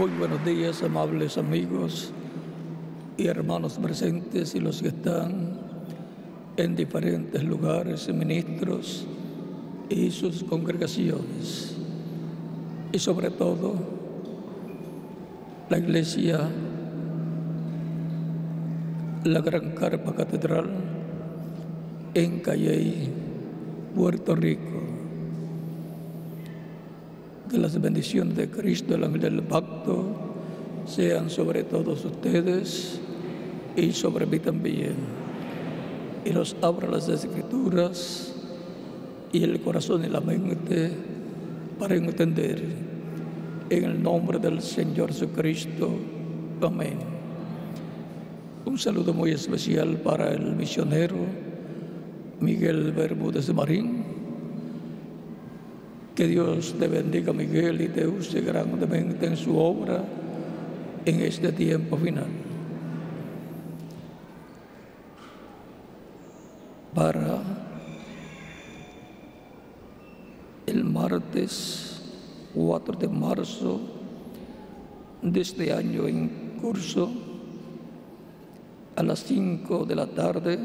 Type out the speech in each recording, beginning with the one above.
Muy buenos días, amables amigos y hermanos presentes y los que están en diferentes lugares, ministros y sus congregaciones. Y sobre todo, la iglesia, la Gran Carpa Catedral en Calley, Puerto Rico. Que las bendiciones de Cristo, el ángel del pacto, sean sobre todos ustedes y sobre mí también. Y nos abra las Escrituras y el corazón y la mente para entender. En el nombre del Señor Jesucristo. Amén. Un saludo muy especial para el misionero Miguel Bermúdez Marín. Que Dios te bendiga, Miguel, y te use grandemente en su obra en este tiempo final. Para el martes 4 de marzo de este año en curso, a las 5 de la tarde,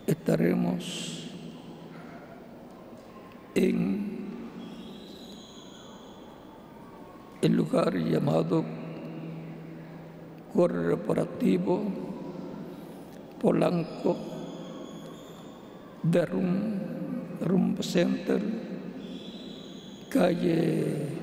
estaremos en el lugar llamado Corporativo Polanco de Rum Center, calle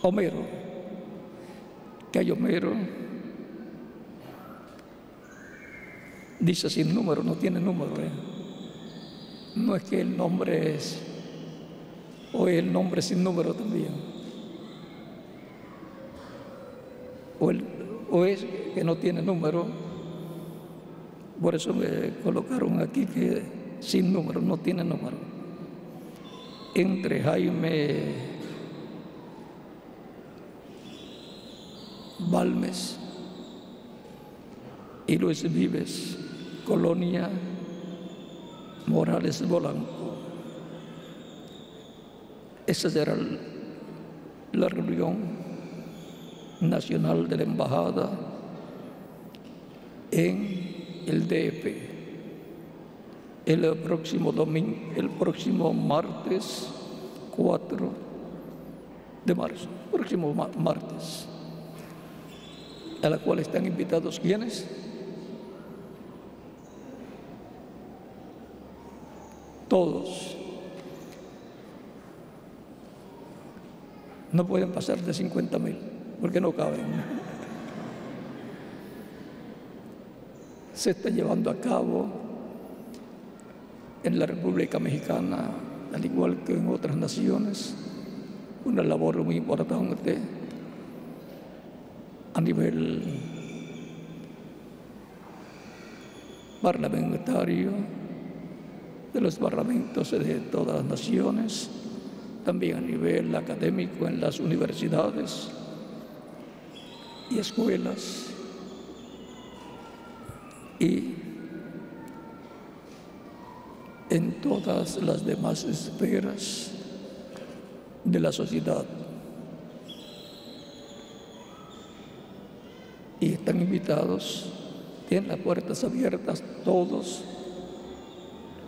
Homero, calle Homero, dice sin número, no tiene número, No es que el nombre es, o el nombre sin número también, o es que no tiene número. Por eso me colocaron aquí que sin número, no tiene número. Entre Jaime Balmes y Luis Vives, Colonia Morales Polanco. Esa será la reunión nacional de la embajada en el DF el próximo martes 4 de marzo, próximo martes, a la cual están invitados ¿quiénes? Todos. No pueden pasar de 50,000 porque no caben. Se está llevando a cabo en la República Mexicana, al igual que en otras naciones, una labor muy importante a nivel parlamentario de los parlamentos de todas las naciones, también a nivel académico en las universidades y escuelas y en todas las demás esferas de la sociedad. Y están invitados, tienen las puertas abiertas todos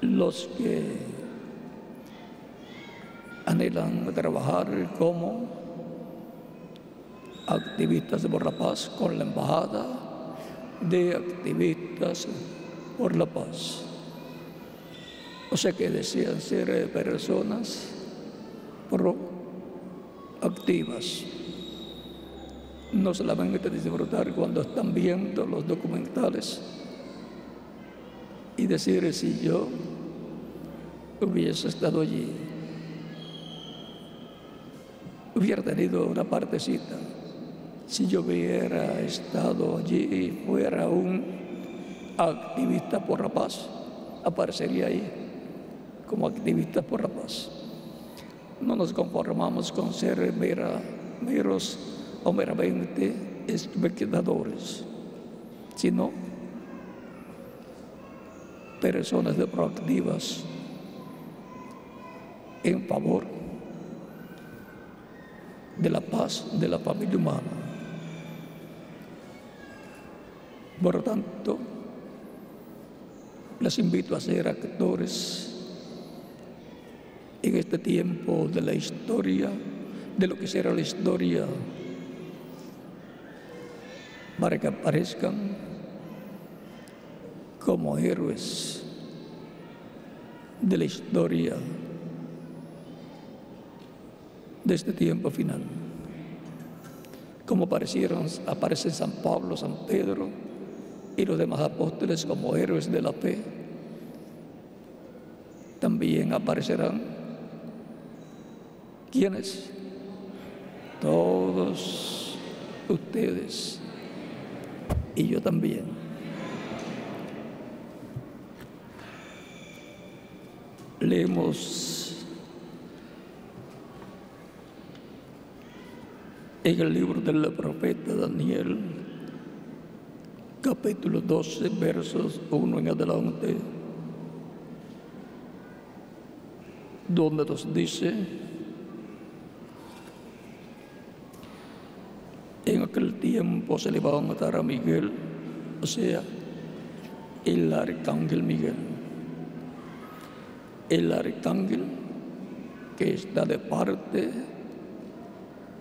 los que anhelan trabajar como activistas por la paz con la embajada de activistas por la paz. O sea que desean ser personas proactivas. No solamente disfrutar cuando están viendo los documentales y decir si yo hubiese estado allí, hubiera tenido una partecita, si yo hubiera estado allí y fuera un activista por la paz, aparecería ahí como activistas por la paz. No nos conformamos con ser mera o meramente espectadores, sino personas proactivas en favor de la paz de la familia humana. Por lo tanto, les invito a ser actores en este tiempo de la historia, de lo que será la historia, para que aparezcan como héroes de la historia de este tiempo final. Como aparecen San Pablo, San Pedro y los demás apóstoles como héroes de la fe, también aparecerán ¿quiénes? Todos ustedes y yo también. Leemos en el libro del profeta Daniel, capítulo 12, versos 1 en adelante, donde nos dice: en aquel tiempo se le va a matar a Miguel, o sea, el arcángel Miguel, el arcángel que está de parte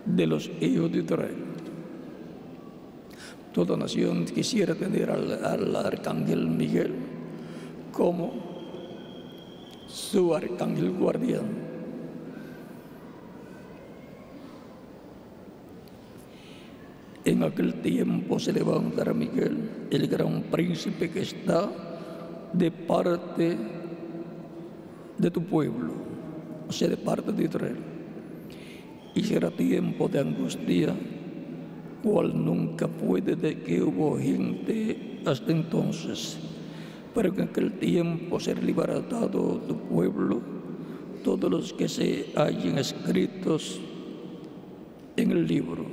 de los hijos de Israel. Toda nación quisiera tener al arcángel Miguel como su arcángel guardián. En aquel tiempo se levantará Miguel, el gran príncipe que está de parte de tu pueblo, o sea, de parte de Israel. Y será tiempo de angustia, cual nunca fue desde que hubo gente hasta entonces. Pero en aquel tiempo será libertado tu pueblo, todos los que se hallen escritos en el libro,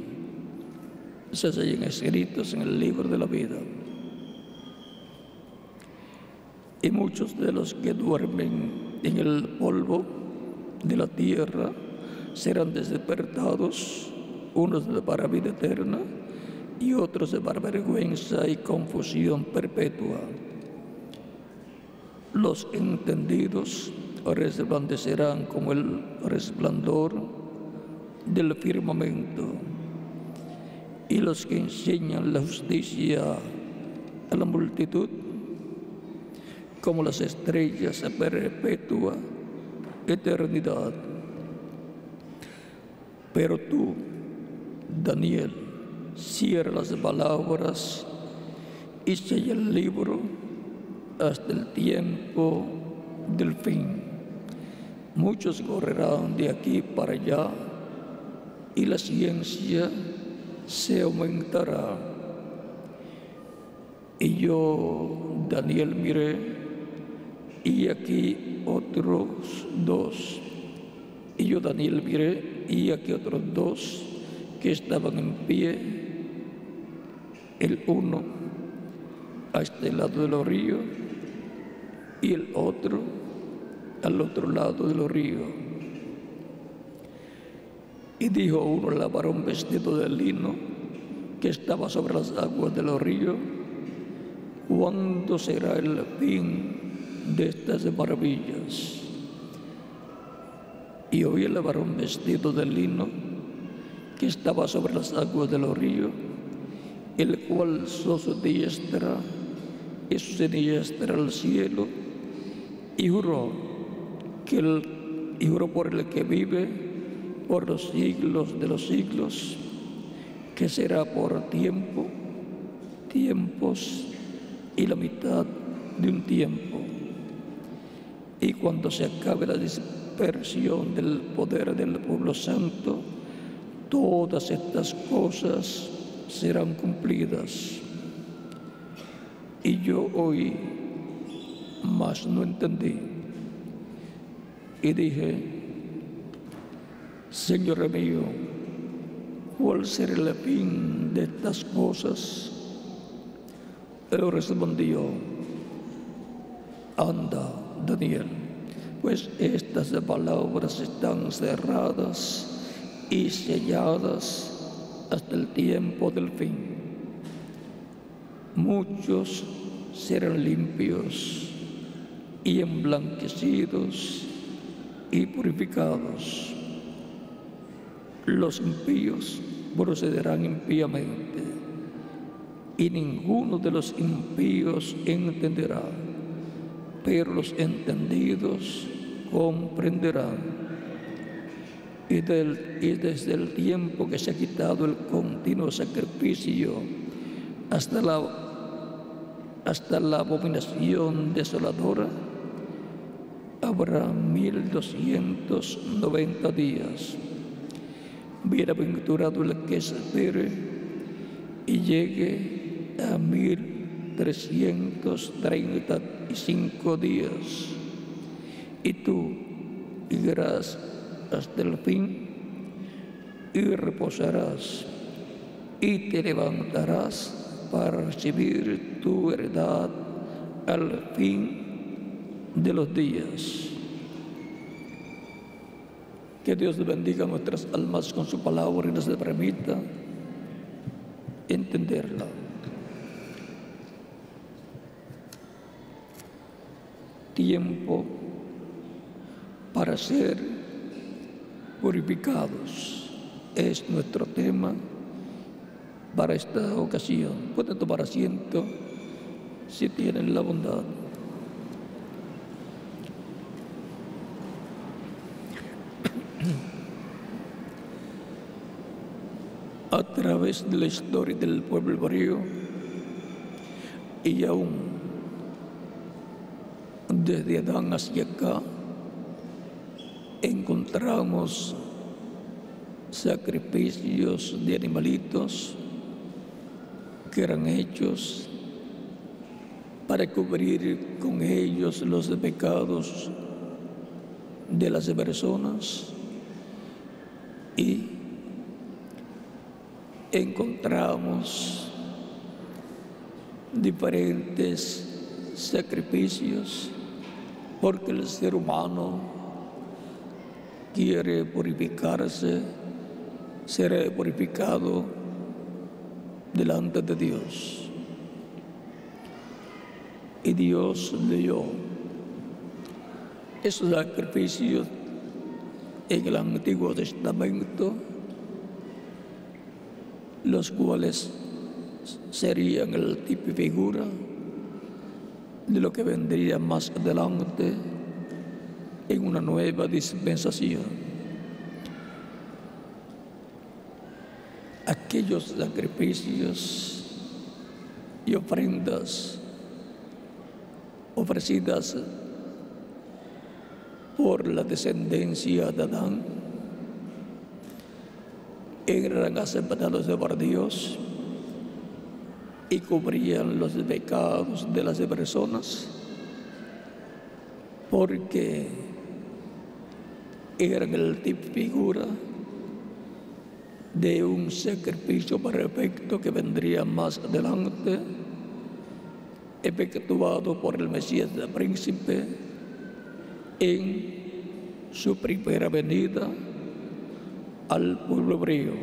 se hallen escritos en el libro de la vida. Y muchos de los que duermen en el polvo de la tierra serán despertados, unos para vida eterna y otros para vergüenza y confusión perpetua. Los entendidos resplandecerán como el resplandor del firmamento, y los que enseñan la justicia a la multitud como las estrellas a perpetua eternidad. Pero tú, Daniel, cierra las palabras y sella el libro hasta el tiempo del fin. Muchos correrán de aquí para allá y la ciencia se aumentará. Y yo, Daniel, miré, y aquí otros dos. Y yo, Daniel, miré, y aquí otros dos que estaban en pie, el uno a este lado de los ríos y el otro al otro lado de los ríos. Y dijo uno al varón vestido de lino que estaba sobre las aguas de los ríos: ¿cuándo será el fin de estas maravillas? Y oí el varón vestido de lino que estaba sobre las aguas de los ríos, el cual alzó su diestra y su siniestra al cielo y juró por el que vive por los siglos de los siglos, que será por tiempos y la mitad de un tiempo. Y cuando se acabe la dispersión del poder del pueblo santo, todas estas cosas serán cumplidas. Y yo oí, mas no entendí. Y dije: Señor mío, ¿cuál será el fin de estas cosas? Él respondió: anda, Daniel, pues estas palabras están cerradas y selladas hasta el tiempo del fin. Muchos serán limpios y emblanquecidos y purificados. Los impíos procederán impíamente, y ninguno de los impíos entenderá, pero los entendidos comprenderán. Y desde el tiempo que se ha quitado el continuo sacrificio hasta la abominación desoladora, habrá 1290 días. Bienaventurado el que espere y llegue a 1335 días. Y tú irás hasta el fin y reposarás y te levantarás para recibir tu heredad al fin de los días. Que Dios bendiga nuestras almas con su palabra y nos permita entenderla. Tiempo para ser purificados es nuestro tema para esta ocasión. Pueden tomar asiento si tienen la bondad. A través de la historia del pueblo hebreo y aún desde Adán hacia acá, encontramos sacrificios de animalitos que eran hechos para cubrir con ellos los pecados de las personas, y encontramos diferentes sacrificios porque el ser humano quiere purificarse, ser purificado delante de Dios. Y Dios dio esos sacrificios en el Antiguo Testamento, los cuales serían el tipo y figura de lo que vendría más adelante en una nueva dispensación. Aquellos sacrificios y ofrendas ofrecidas por la descendencia de Adán eran aceptados por Dios y cubrían los pecados de las personas, porque eran el tipo figura de un sacrificio perfecto que vendría más adelante, efectuado por el Mesías del Príncipe en su primera venida al pueblo hebreo.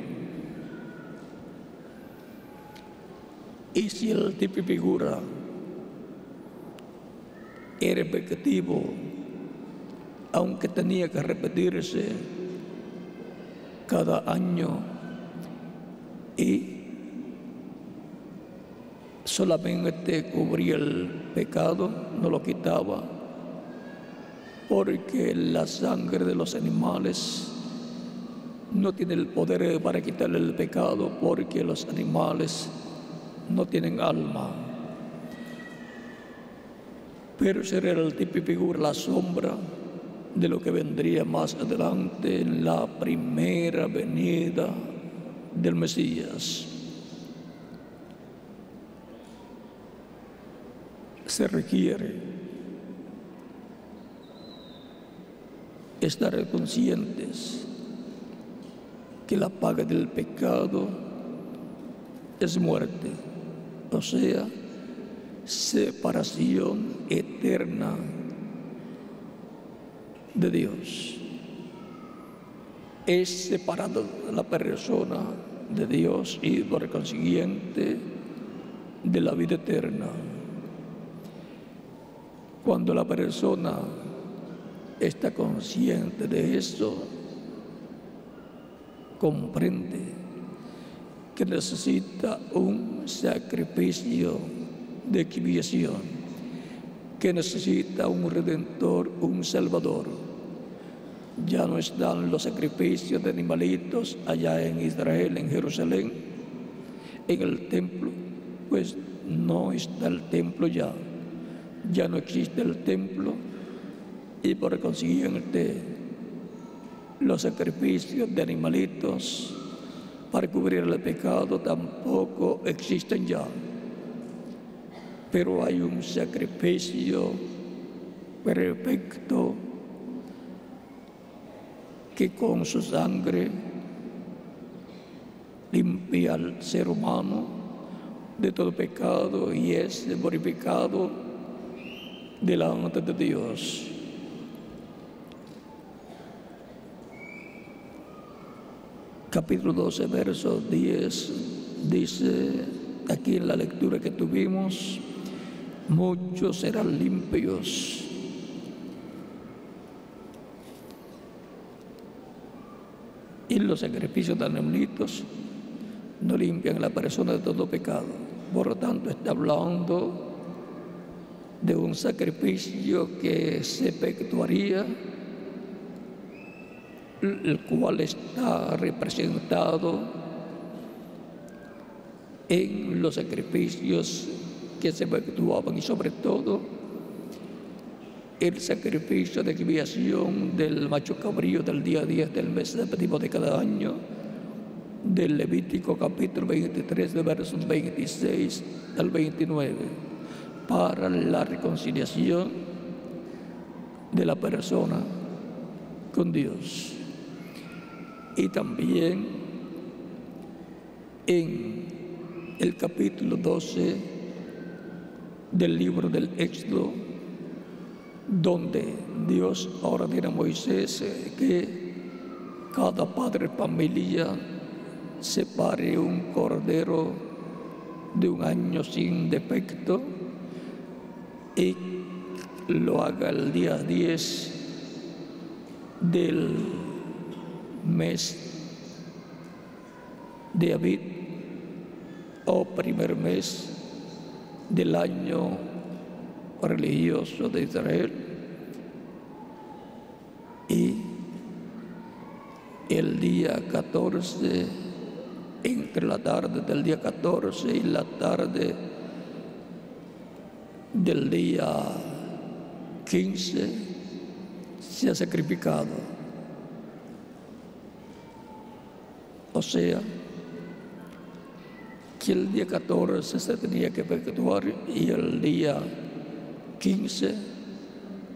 Y si el tipo y figura era efectivo, aunque tenía que repetirse cada año y solamente cubría el pecado, no lo quitaba, porque la sangre de los animales no tiene el poder para quitarle el pecado, porque los animales no tienen alma. Pero será el tipo y figura, la sombra de lo que vendría más adelante en la primera venida del Mesías. Se requiere estar conscientes que la paga del pecado es muerte, o sea, separación eterna de Dios. Es separado la persona de Dios y por consiguiente de la vida eterna. Cuando la persona está consciente de eso, comprende que necesita un sacrificio de expiación, que necesita un redentor, un salvador. Ya no están los sacrificios de animalitos allá en Israel, en Jerusalén, en el templo, pues no está el templo ya. Ya no existe el templo y por consiguiente los sacrificios de animalitos para cubrir el pecado tampoco existen ya. Pero hay un sacrificio perfecto que con su sangre limpia al ser humano de todo pecado y es purificado delante de Dios. Capítulo 12, verso 10, dice aquí en la lectura que tuvimos: muchos serán limpios. Y los sacrificios de animalitos no limpian a la persona de todo pecado. Por lo tanto, está hablando de un sacrificio que se efectuaría, el cual está representado en los sacrificios que se efectuaban y sobre todo el sacrificio de expiación del macho cabrío del día 10 del mes séptimo de cada año, del Levítico capítulo 23 de versos 26 al 29, para la reconciliación de la persona con Dios. Y también en el capítulo 12 del libro del Éxodo, donde Dios ordena a Moisés que cada padre de familia separe un cordero de un año sin defecto y lo haga el día 10 del mes de Abib o primer mes del año religioso de Israel, y el día 14, entre la tarde del día 14 y la tarde del día 15, se ha sacrificado. O sea, que el día 14 se tenía que efectuar y el día 15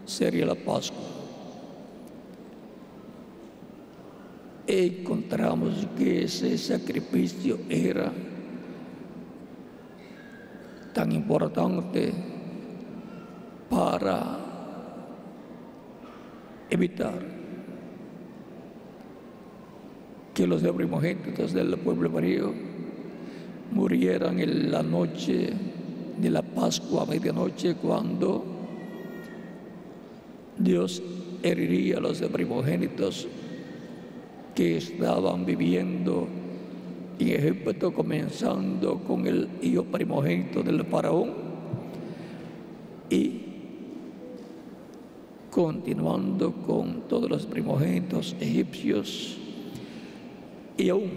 sería la Pascua. Encontramos que ese sacrificio era tan importante para evitar que los primogénitos del pueblo hebreo murieran en la noche de la Pascua a medianoche, cuando Dios heriría a los primogénitos que estaban viviendo en Egipto, comenzando con el hijo primogénito del faraón y continuando con todos los primogénitos egipcios y aún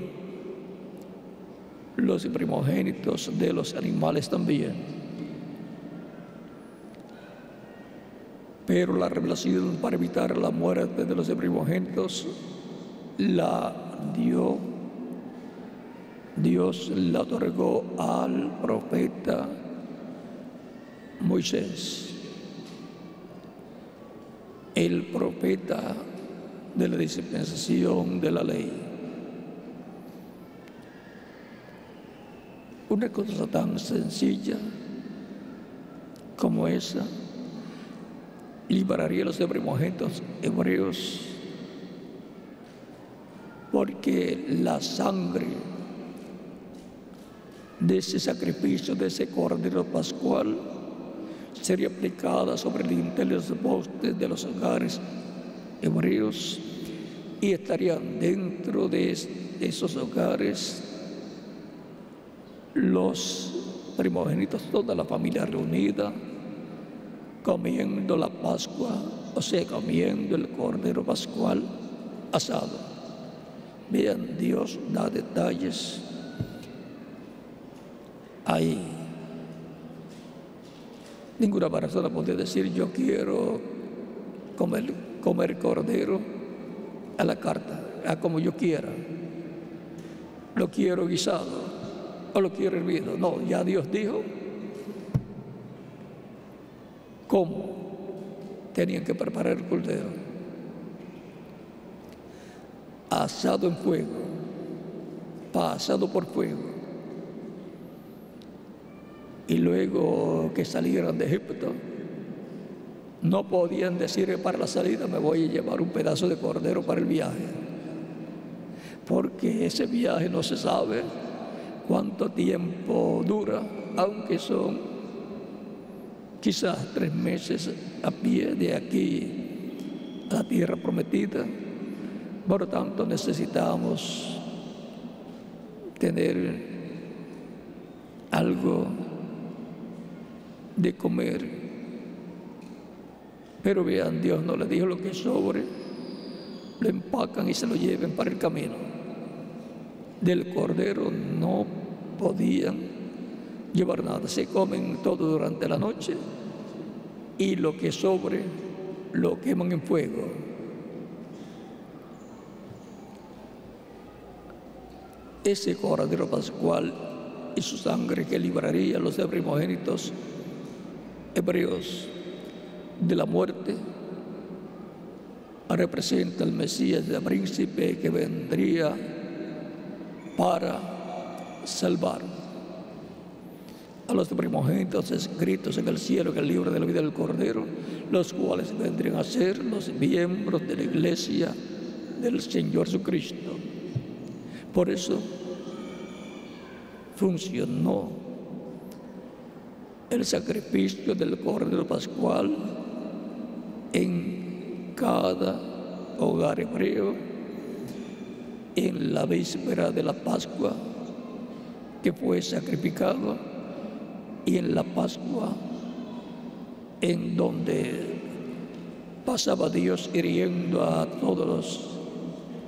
los primogénitos de los animales también. Pero la revelación para evitar la muerte de los primogénitos Dios la otorgó al profeta Moisés, el profeta de la dispensación de la ley. Una cosa tan sencilla como esa libraría a los primogénitos hebreos, porque la sangre de ese sacrificio, de ese cordero pascual, sería aplicada sobre el dintel de los postes de los hogares hebreos y estarían dentro de esos hogares los primogénitos, toda la familia reunida, comiendo la Pascua, o sea, comiendo el cordero pascual asado. Vean, Dios da detalles ahí. Ninguna persona puede decir: yo quiero comer cordero a la carta, a como yo quiera. Lo quiero guisado o lo quiero hervido. No, ya Dios dijo cómo tenían que preparar el cordero: asado en fuego, pasado por fuego. Y luego que salieran de Egipto, no podían decir: para la salida me voy a llevar un pedazo de cordero para el viaje, porque ese viaje no se sabe cuánto tiempo dura, aunque son quizás 3 meses a pie de aquí a la tierra prometida. Por lo tanto, necesitamos tener algo de comer. Pero vean, Dios no le dijo: lo que sobre lo empacan y se lo lleven para el camino. Del cordero no podían llevar nada. Se comen todo durante la noche y lo que sobre lo queman en fuego. Ese cordero pascual y su sangre que libraría a los primogénitos hebreos de la muerte representa al Mesías, el príncipe que vendría para salvar a los primogénitos escritos en el cielo, en el libro de la vida del Cordero, los cuales vendrían a ser los miembros de la iglesia del Señor Jesucristo. Por eso funcionó el sacrificio del Cordero Pascual en cada hogar hebreo en la víspera de la Pascua, que fue sacrificado, y en la Pascua en donde pasaba Dios hiriendo a todos los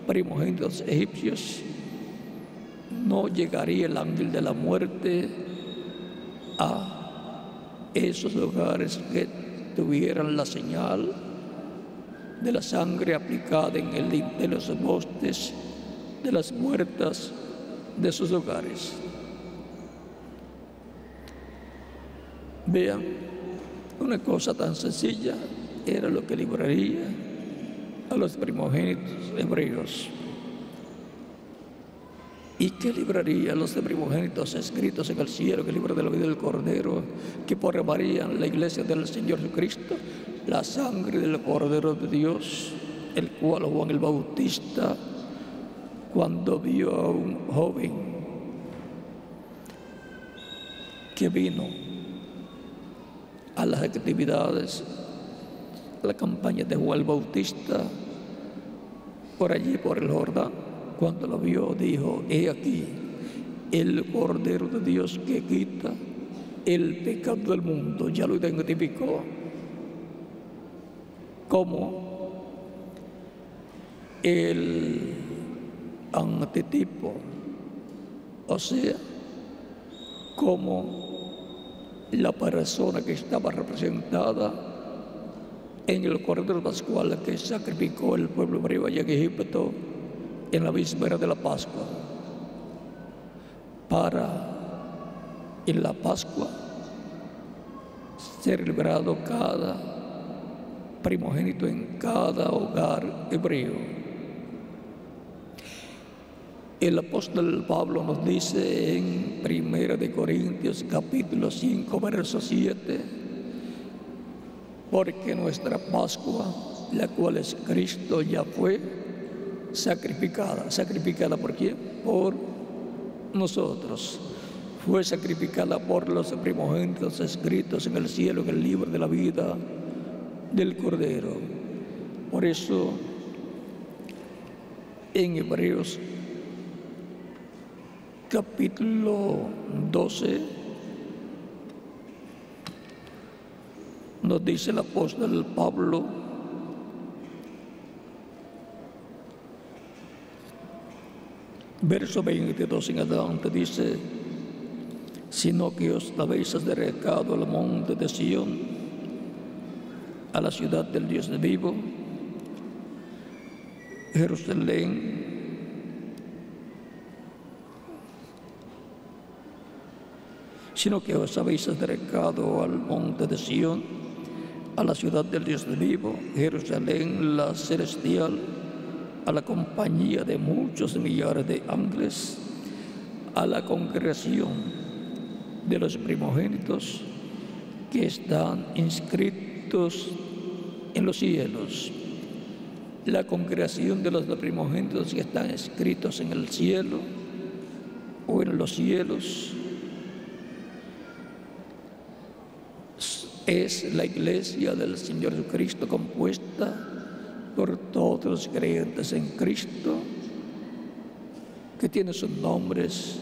primogénitos egipcios. No llegaría el ángel de la muerte a esos hogares que tuvieran la señal de la sangre aplicada en el de los postes de las puertas de sus hogares. Vean, una cosa tan sencilla era lo que libraría a los primogénitos hebreos. ¿Y qué libraría a los primogénitos escritos en el cielo, que el libro de la vida del Cordero, que formarían la iglesia del Señor Jesucristo? La sangre del Cordero de Dios, el cual Juan el Bautista, cuando vio a un joven que vino a las actividades, a la campaña de Juan el Bautista, por allí, por el Jordán, cuando lo vio, dijo: he aquí el Cordero de Dios que quita el pecado del mundo. Ya lo identificó como el antitipo, o sea, como la persona que estaba representada en el Cordero Pascual que sacrificó el pueblo hebreo allá en Egipto en la víspera de la Pascua, para en la Pascua ser librado cada primogénito en cada hogar hebreo. El apóstol Pablo nos dice en 1 de Corintios capítulo 5, verso 7, porque nuestra Pascua, la cual es Cristo, ya fue sacrificada. ¿Sacrificada por quién? Por nosotros. Fue sacrificada por los primogénitos escritos en el cielo, en el libro de la vida del Cordero. Por eso, en Hebreos capítulo 12, nos dice el apóstol Pablo, verso 22 en adelante, dice: sino que os habéis acercado al monte de Sión, a la ciudad del Dios vivo, Jerusalén, sino que os habéis acercado al monte de Sión, a la ciudad del Dios vivo, Jerusalén la celestial, a la compañía de muchos millares de ángeles, a la congregación de los primogénitos que están inscritos en los cielos. La congregación de los primogénitos que están escritos en el cielo o en los cielos es la iglesia del Señor Jesucristo, compuesta por todos los creyentes en Cristo, que tiene sus nombres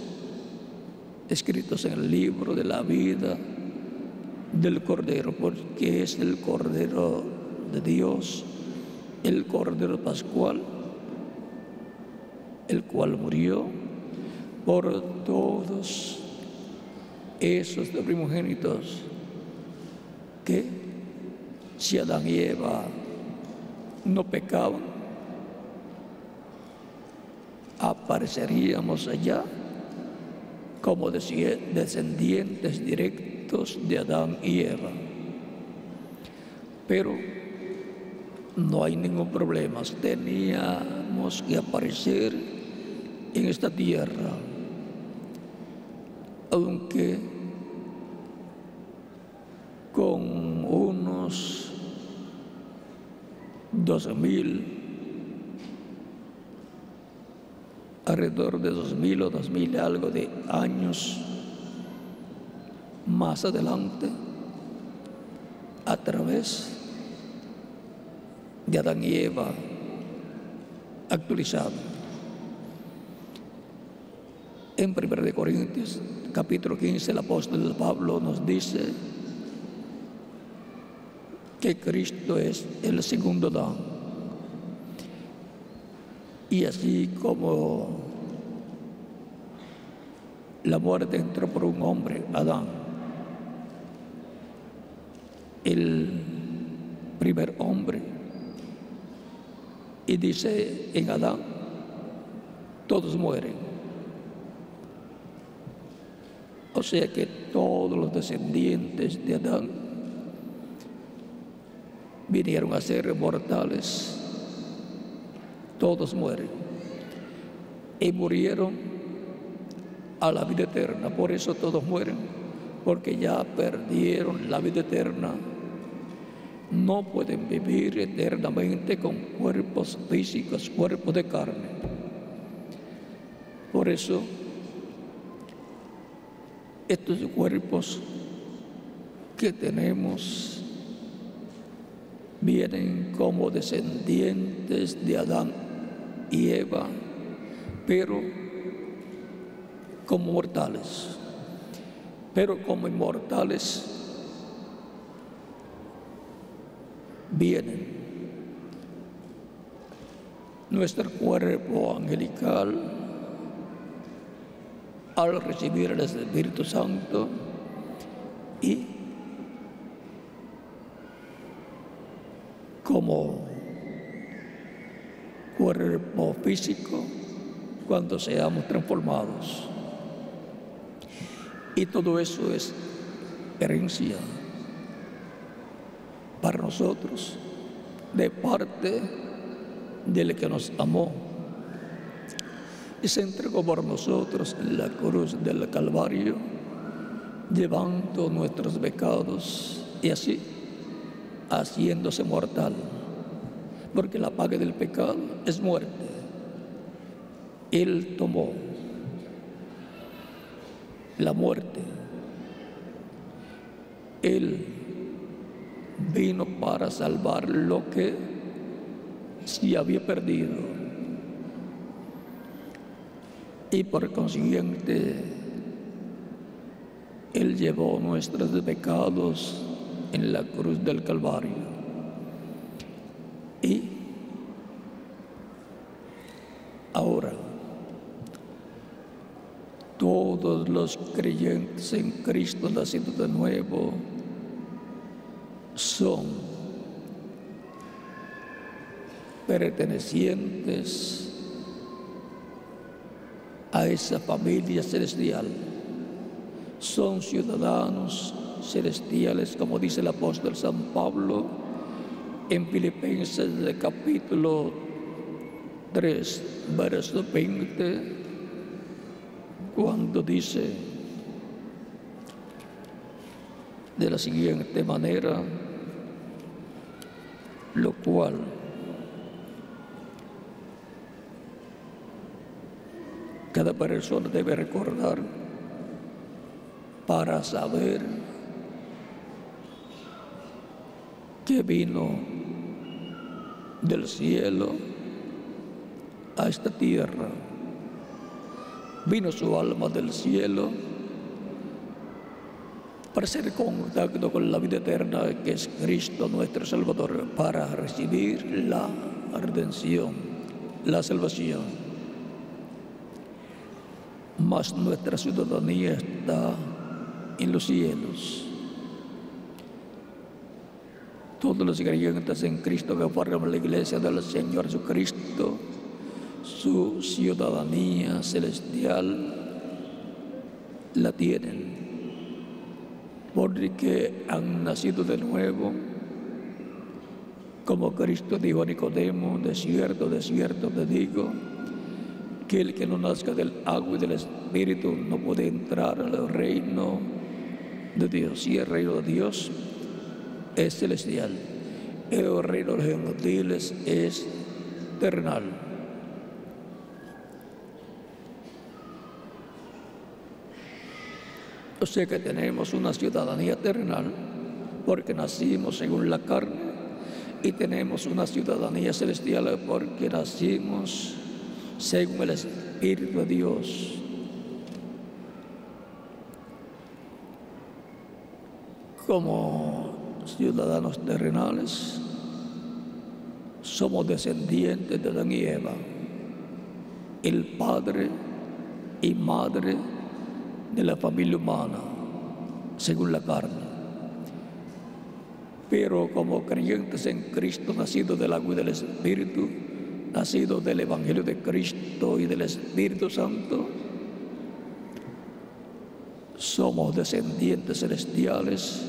escritos en el libro de la vida del Cordero, porque es el Cordero de Dios, el Cordero Pascual, el cual murió por todos esos primogénitos que, si Adán y Eva no pecaban, apareceríamos allá como descendientes directos de Adán y Eva. Pero no hay ningún problema, teníamos que aparecer en esta tierra, aunque con unos 2,000, alrededor de 2,000 o 2,000 algo de años más adelante, a través de Adán y Eva actualizado. En 1 de Corintios capítulo 15, el apóstol Pablo nos dice que Cristo es el segundo Adán. Y así como la muerte entró por un hombre, Adán, el primer hombre, y dice en Adán, todos mueren. O sea que todos los descendientes de Adán vinieron a ser mortales. Todos mueren y murieron a la vida eterna. Por eso todos mueren, porque ya perdieron la vida eterna. No pueden vivir eternamente con cuerpos físicos, cuerpos de carne. Por eso estos cuerpos que tenemos vienen como descendientes de Adán y Eva, pero como mortales. Pero como inmortales vienen nuestro cuerpo angelical al recibir el Espíritu Santo y como cuerpo físico cuando seamos transformados. Y todo eso es herencia para nosotros de parte del que nos amó. y se entregó por nosotros en la cruz del Calvario, llevando nuestros pecados y así haciéndose mortal, porque la paga del pecado es muerte. Él tomó la muerte. Él vino para salvar lo que se había perdido. Y por consiguiente, Él llevó nuestros pecados en la cruz del Calvario. Y ahora, todos los creyentes en Cristo nacidos de nuevo son pertenecientes a esa familia celestial. Son ciudadanos celestiales, como dice el apóstol San Pablo en Filipenses de capítulo 3, verso 20, cuando dice de la siguiente manera, lo cual cada persona debe recordar para saber que vino del cielo a esta tierra. Vino su alma del cielo para ser en contacto con la vida eterna, que es Cristo nuestro Salvador, para recibir la redención, la salvación. Mas nuestra ciudadanía está en los cielos. Todos los creyentes en Cristo que forman la iglesia del Señor Jesucristo, su ciudadanía celestial la tienen, porque han nacido de nuevo, como Cristo dijo a Nicodemo: de cierto te digo, que el que no nazca del agua y del Espíritu no puede entrar al reino de Dios. Y el reino de Dios es celestial, el reino de los gentiles es terrenal. O sea que tenemos una ciudadanía terrenal porque nacimos según la carne, y tenemos una ciudadanía celestial porque nacimos según el Espíritu de Dios. Como ciudadanos terrenales, somos descendientes de Adán y Eva, el padre y madre de la familia humana, según la carne. Pero como creyentes en Cristo, nacidos del agua y del Espíritu, nacidos del Evangelio de Cristo y del Espíritu Santo, somos descendientes celestiales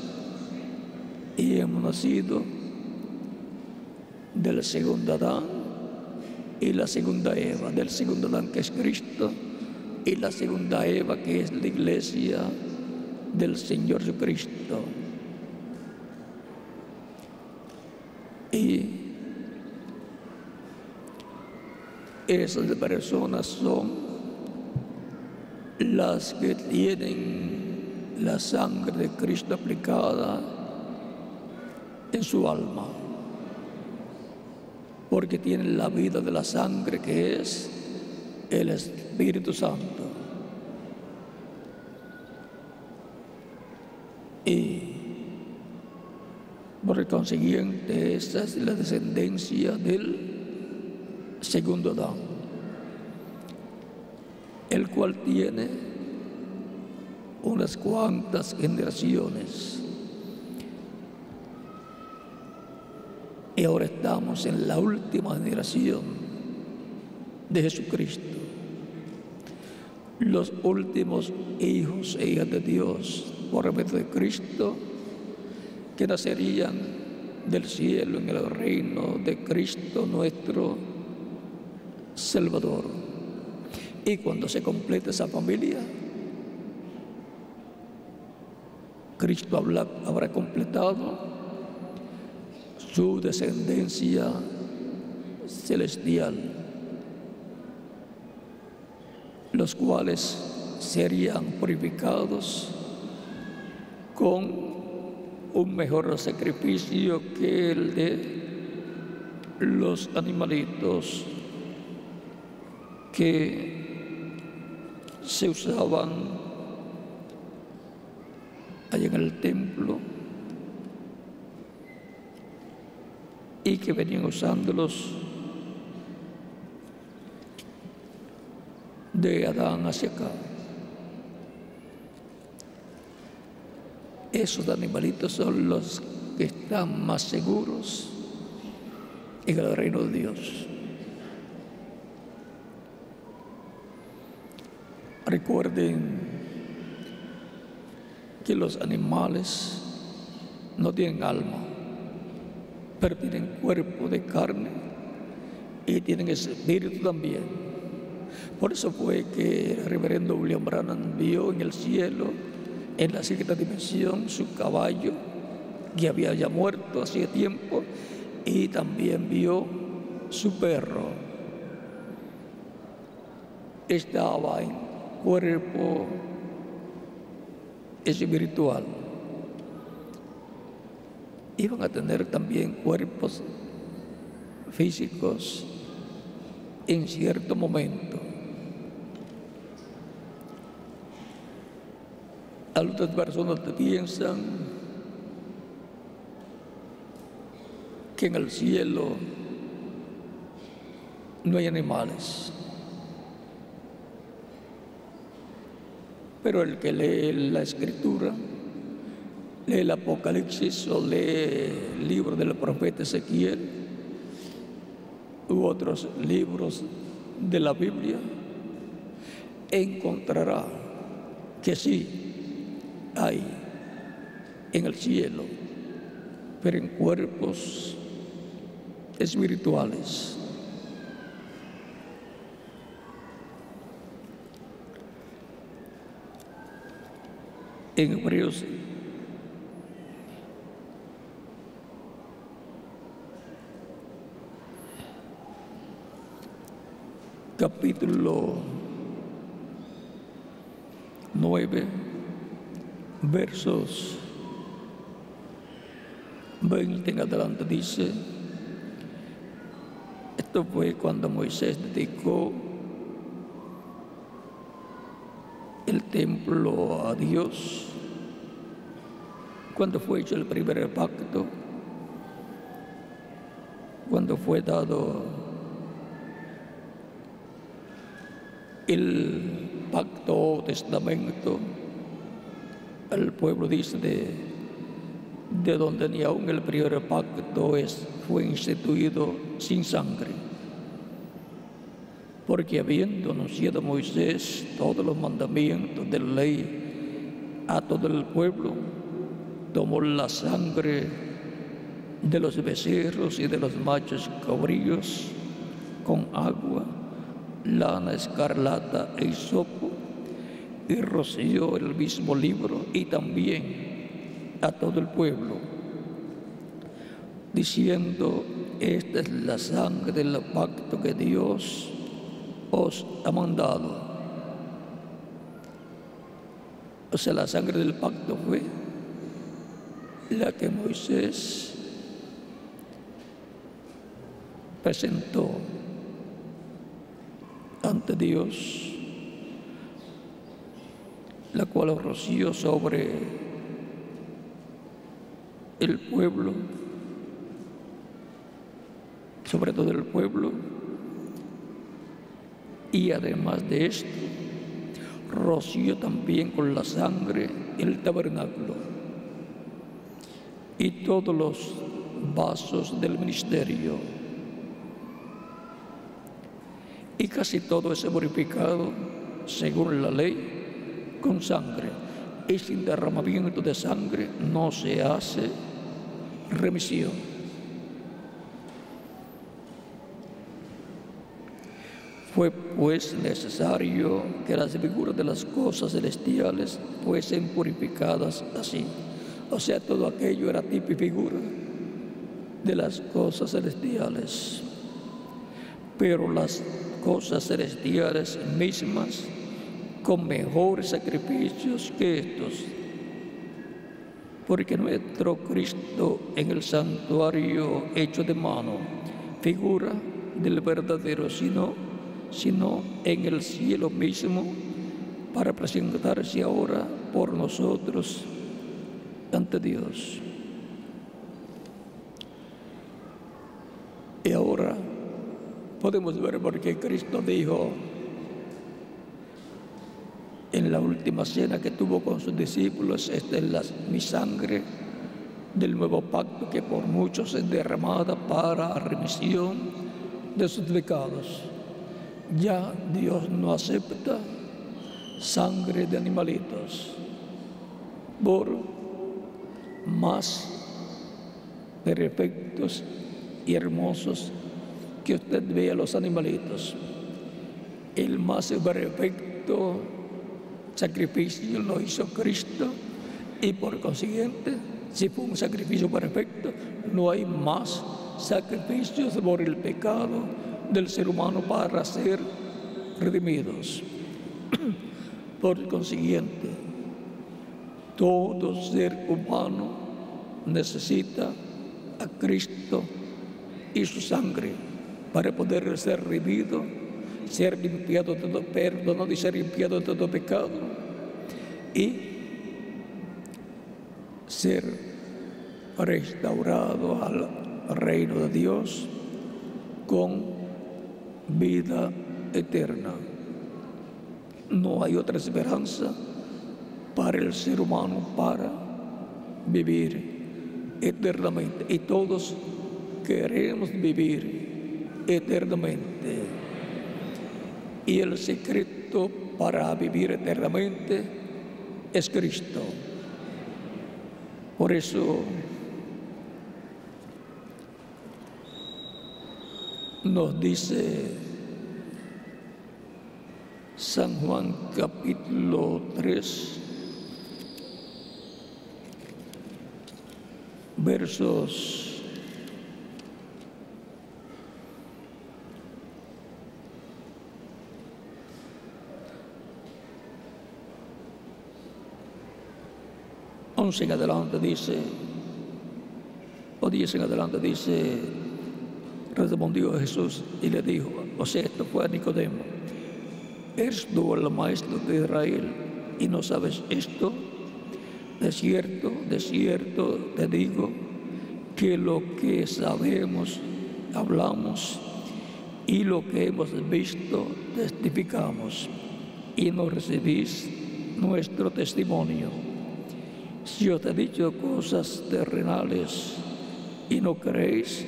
y hemos nacido del segundo Adán y la segunda Eva, del segundo Adán, que es Cristo, y la segunda Eva, que es la iglesia del Señor Jesucristo. Y esas personas son las que tienen la sangre de Cristo aplicada en su alma, porque tienen la vida de la sangre, que es el Espíritu Santo. Y por consiguiente, esa es la descendencia del segundo Adán, el cual tiene unas cuantas generaciones. Y ahora estamos en la última generación de Jesucristo, los últimos hijos e hijas de Dios por medio de Cristo, que nacerían del cielo en el reino de Cristo nuestro Salvador. Y cuando se complete esa familia, Cristo habrá completado su descendencia celestial, los cuales serían purificados con un mejor sacrificio que el de los animalitos que se usaban allá en el templo y que venían usándolos de Adán hacia acá. Esos animalitos son los que están más seguros en el reino de Dios. Recuerden que los animales no tienen alma, pero tienen cuerpo de carne y tienen espíritu también. Por eso fue que el reverendo William Branham vio en el cielo, en la sexta dimensión, su caballo que había ya muerto hacía tiempo, y también vio su perro. Estaba en cuerpo espiritual. Iban a tener también cuerpos físicos en cierto momento. Algunas personas piensan que en el cielo no hay animales. Pero el que lee la Escritura, lee el Apocalipsis o lee el libro del profeta Ezequiel u otros libros de la Biblia, encontrará que sí hay en el cielo, pero en cuerpos espirituales. En Hebreos capítulo 9, versos 20 en adelante dice: esto fue cuando Moisés dedicó el templo a Dios, cuando fue hecho el primer pacto, cuando fue dado el pacto o testamento al pueblo, dice, de donde ni aún el primer pacto fue instituido sin sangre. Porque habiendo anunciado Moisés todos los mandamientos de la ley a todo el pueblo, tomó la sangre de los becerros y de los machos cabríos con agua, lana escarlata e hisopo, y roció el mismo libro y también a todo el pueblo, diciendo: esta es la sangre del pacto que Dios os ha mandado. O sea, la sangre del pacto fue la que Moisés presentó ante Dios, la cual roció sobre el pueblo, sobre todo el pueblo, y además de esto, roció también con la sangre el tabernáculo y todos los vasos del ministerio. Y casi todo es purificado, según la ley, con sangre. Y sin derramamiento de sangre no se hace remisión. Fue pues necesario que las figuras de las cosas celestiales fuesen purificadas así. O sea, todo aquello era tipo y figura de las cosas celestiales. Pero las cosas celestiales mismas, con mejores sacrificios que estos, porque nuestro Cristo en el santuario hecho de mano, figura del verdadero, sino en el cielo mismo, para presentarse ahora por nosotros ante Dios. Y ahora podemos ver por qué Cristo dijo en la última cena que tuvo con sus discípulos: esta es mi sangre del nuevo pacto, que por muchos es derramada para remisión de sus pecados. Ya Dios no acepta sangre de animalitos, por más perfectos y hermosos que usted vea los animalitos. El más perfecto sacrificio lo hizo Cristo, y por consiguiente, si fue un sacrificio perfecto, no hay más sacrificios por el pecado del ser humano para ser redimidos. Por consiguiente, todo ser humano necesita a Cristo y su sangre para poder ser redimido, ser limpiado de todo perdonado y ser limpiado de todo pecado, y ser restaurado al reino de Dios con vida eterna. No hay otra esperanza para el ser humano para vivir eternamente, y todos queremos vivir eternamente. Y el secreto para vivir eternamente es Cristo. Por eso nos dice San Juan capítulo 3, versos 11 en adelante dice, o 10 en adelante dice: respondió Jesús y le dijo, o sea, esto fue a Nicodemo: ¿eres tú el maestro de Israel y no sabes esto? De cierto te digo que lo que sabemos hablamos, y lo que hemos visto testificamos, y no recibís nuestro testimonio. Si os he dicho cosas terrenales y no creéis,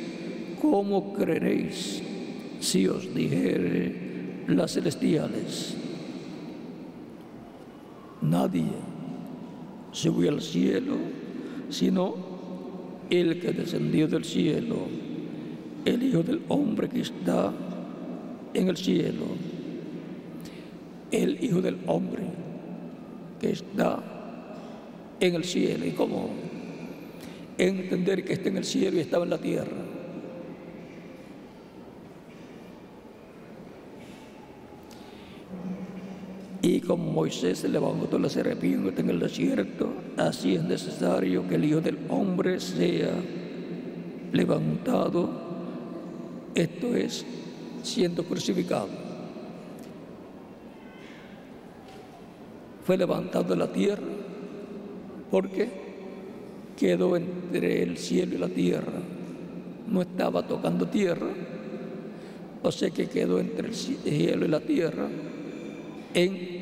¿cómo creeréis si os dijere las celestiales? Nadie subió al cielo, sino el que descendió del cielo, el Hijo del Hombre que está en el cielo. El Hijo del Hombre que está en el cielo. ¿Y cómo entender que está en el cielo y estaba en la tierra? Y como Moisés se levantó la serpiente en el desierto, así es necesario que el Hijo del Hombre sea levantado, esto es, siendo crucificado. Fue levantado de la tierra porque quedó entre el cielo y la tierra. No estaba tocando tierra, o sea que quedó entre el cielo y la tierra en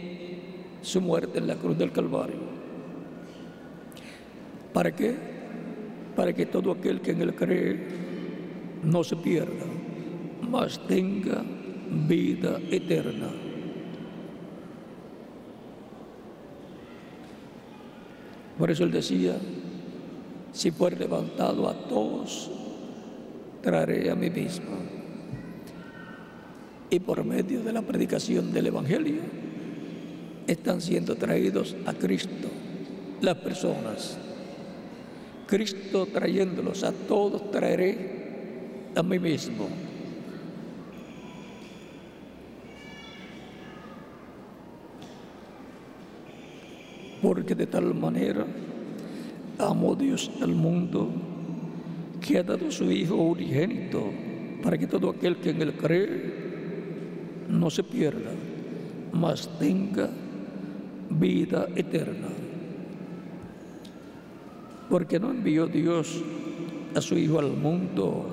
su muerte en la cruz del Calvario. ¿Para qué? Para que todo aquel que en él cree no se pierda, mas tenga vida eterna. Por eso él decía: si fuere levantado, a todos traeré a mí mismo. y por medio de la predicación del Evangelio están siendo traídos a Cristo las personas. Cristo trayéndolos a todos traeré a mí mismo. Porque de tal manera amó Dios al mundo que ha dado a su Hijo unigénito para que todo aquel que en Él cree no se pierda, mas tenga vida eterna. Porque no envió Dios a su Hijo al mundo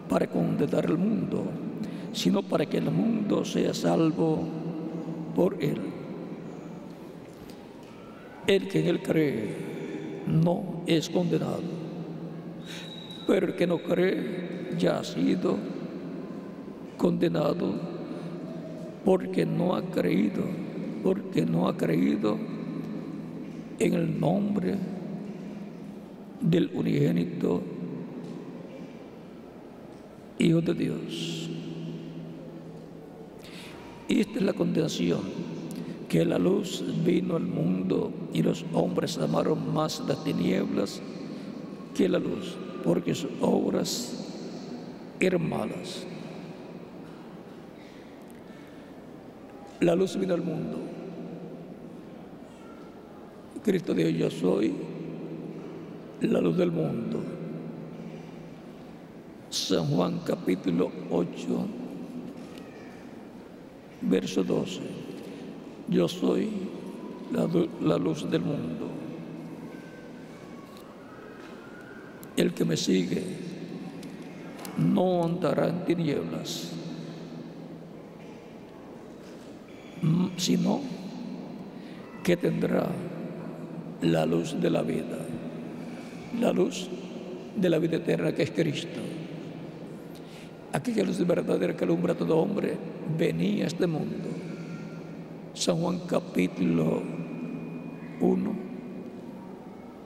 para condenar al mundo, sino para que el mundo sea salvo por Él. El que en Él cree no es condenado, pero el que no cree ya ha sido condenado porque no ha creído en el nombre del unigénito Hijo de Dios. Y esta es la condenación, que la luz vino al mundo y los hombres amaron más las tinieblas que la luz, porque sus obras eran malas. La luz vino al mundo. Cristo dijo: yo soy la luz del mundo. San Juan capítulo 8, verso 12. Yo soy la luz del mundo. El que me sigue no andará en tinieblas, sino que tendrá la luz de la vida eterna, que es Cristo. Aquella luz verdadera que alumbra a todo hombre venía a este mundo. San Juan capítulo 1,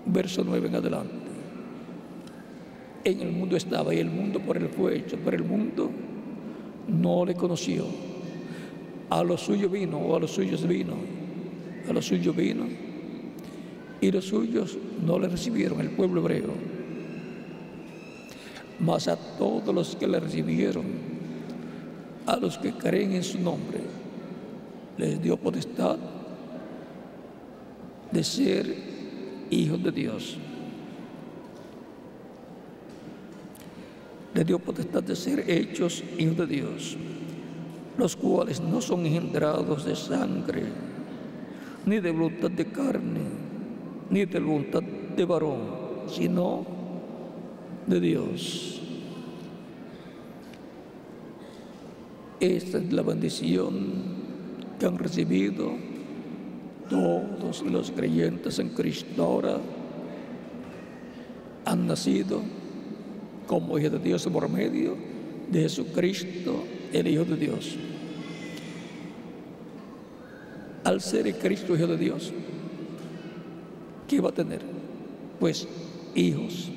verso 9 en adelante. En el mundo estaba y el mundo por él fue hecho, pero el mundo no le conoció. A los suyos vino, o a los suyos vino, y los suyos no le recibieron, el pueblo hebreo. Mas a todos los que le recibieron, a los que creen en su nombre, les dio potestad de ser hijos de Dios. Les dio potestad de ser hechos hijos de Dios, los cuales no son engendrados de sangre, ni de voluntad de carne, ni de voluntad de varón, sino de Dios. Esta es la bendición que han recibido todos los creyentes en Cristo. Ahora han nacido como hijos de Dios por medio de Jesucristo, el Hijo de Dios. Al ser Cristo Hijo de Dios, ¿qué va a tener? Pues hijos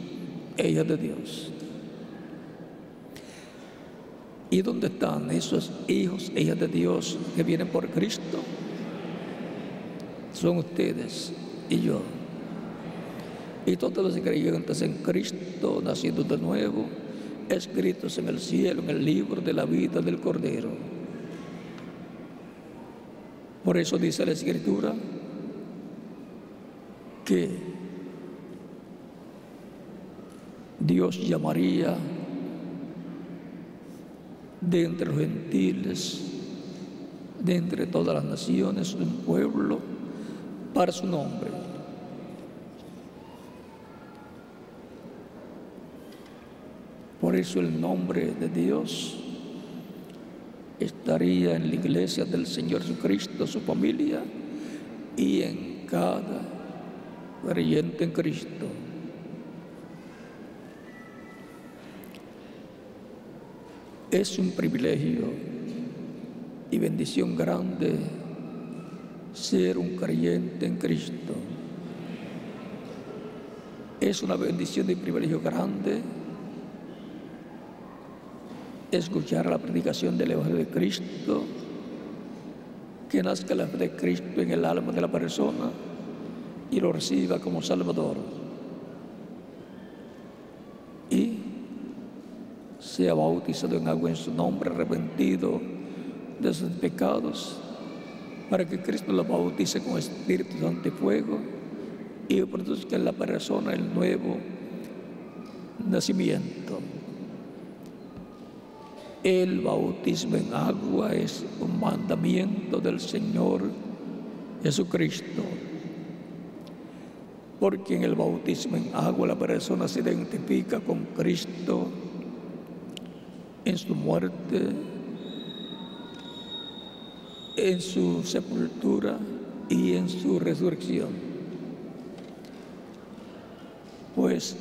e hijas de Dios. ¿Y dónde están esos hijos e hijas de Dios que vienen por Cristo? Son ustedes y yo. Y todos los creyentes en Cristo, nacidos de nuevo, escritos en el cielo, en el libro de la vida del Cordero. Por eso dice la Escritura que Dios llamaría de entre los gentiles, de entre todas las naciones, un pueblo para su nombre. Por eso el nombre de Dios estaría en la iglesia del Señor Jesucristo, su familia, y en cada creyente en Cristo. Es un privilegio y bendición grande ser un creyente en Cristo. Es una bendición y privilegio grande escuchar la predicación del Evangelio de Cristo, que nazca la fe de Cristo en el alma de la persona y lo reciba como Salvador. Y sea bautizado en agua en su nombre, arrepentido de sus pecados, para que Cristo lo bautice con Espíritu Santo y fuego y produzca en la persona el nuevo nacimiento. El bautismo en agua es un mandamiento del Señor Jesucristo, porque en el bautismo en agua la persona se identifica con Cristo en su muerte, en su sepultura y en su resurrección. Pues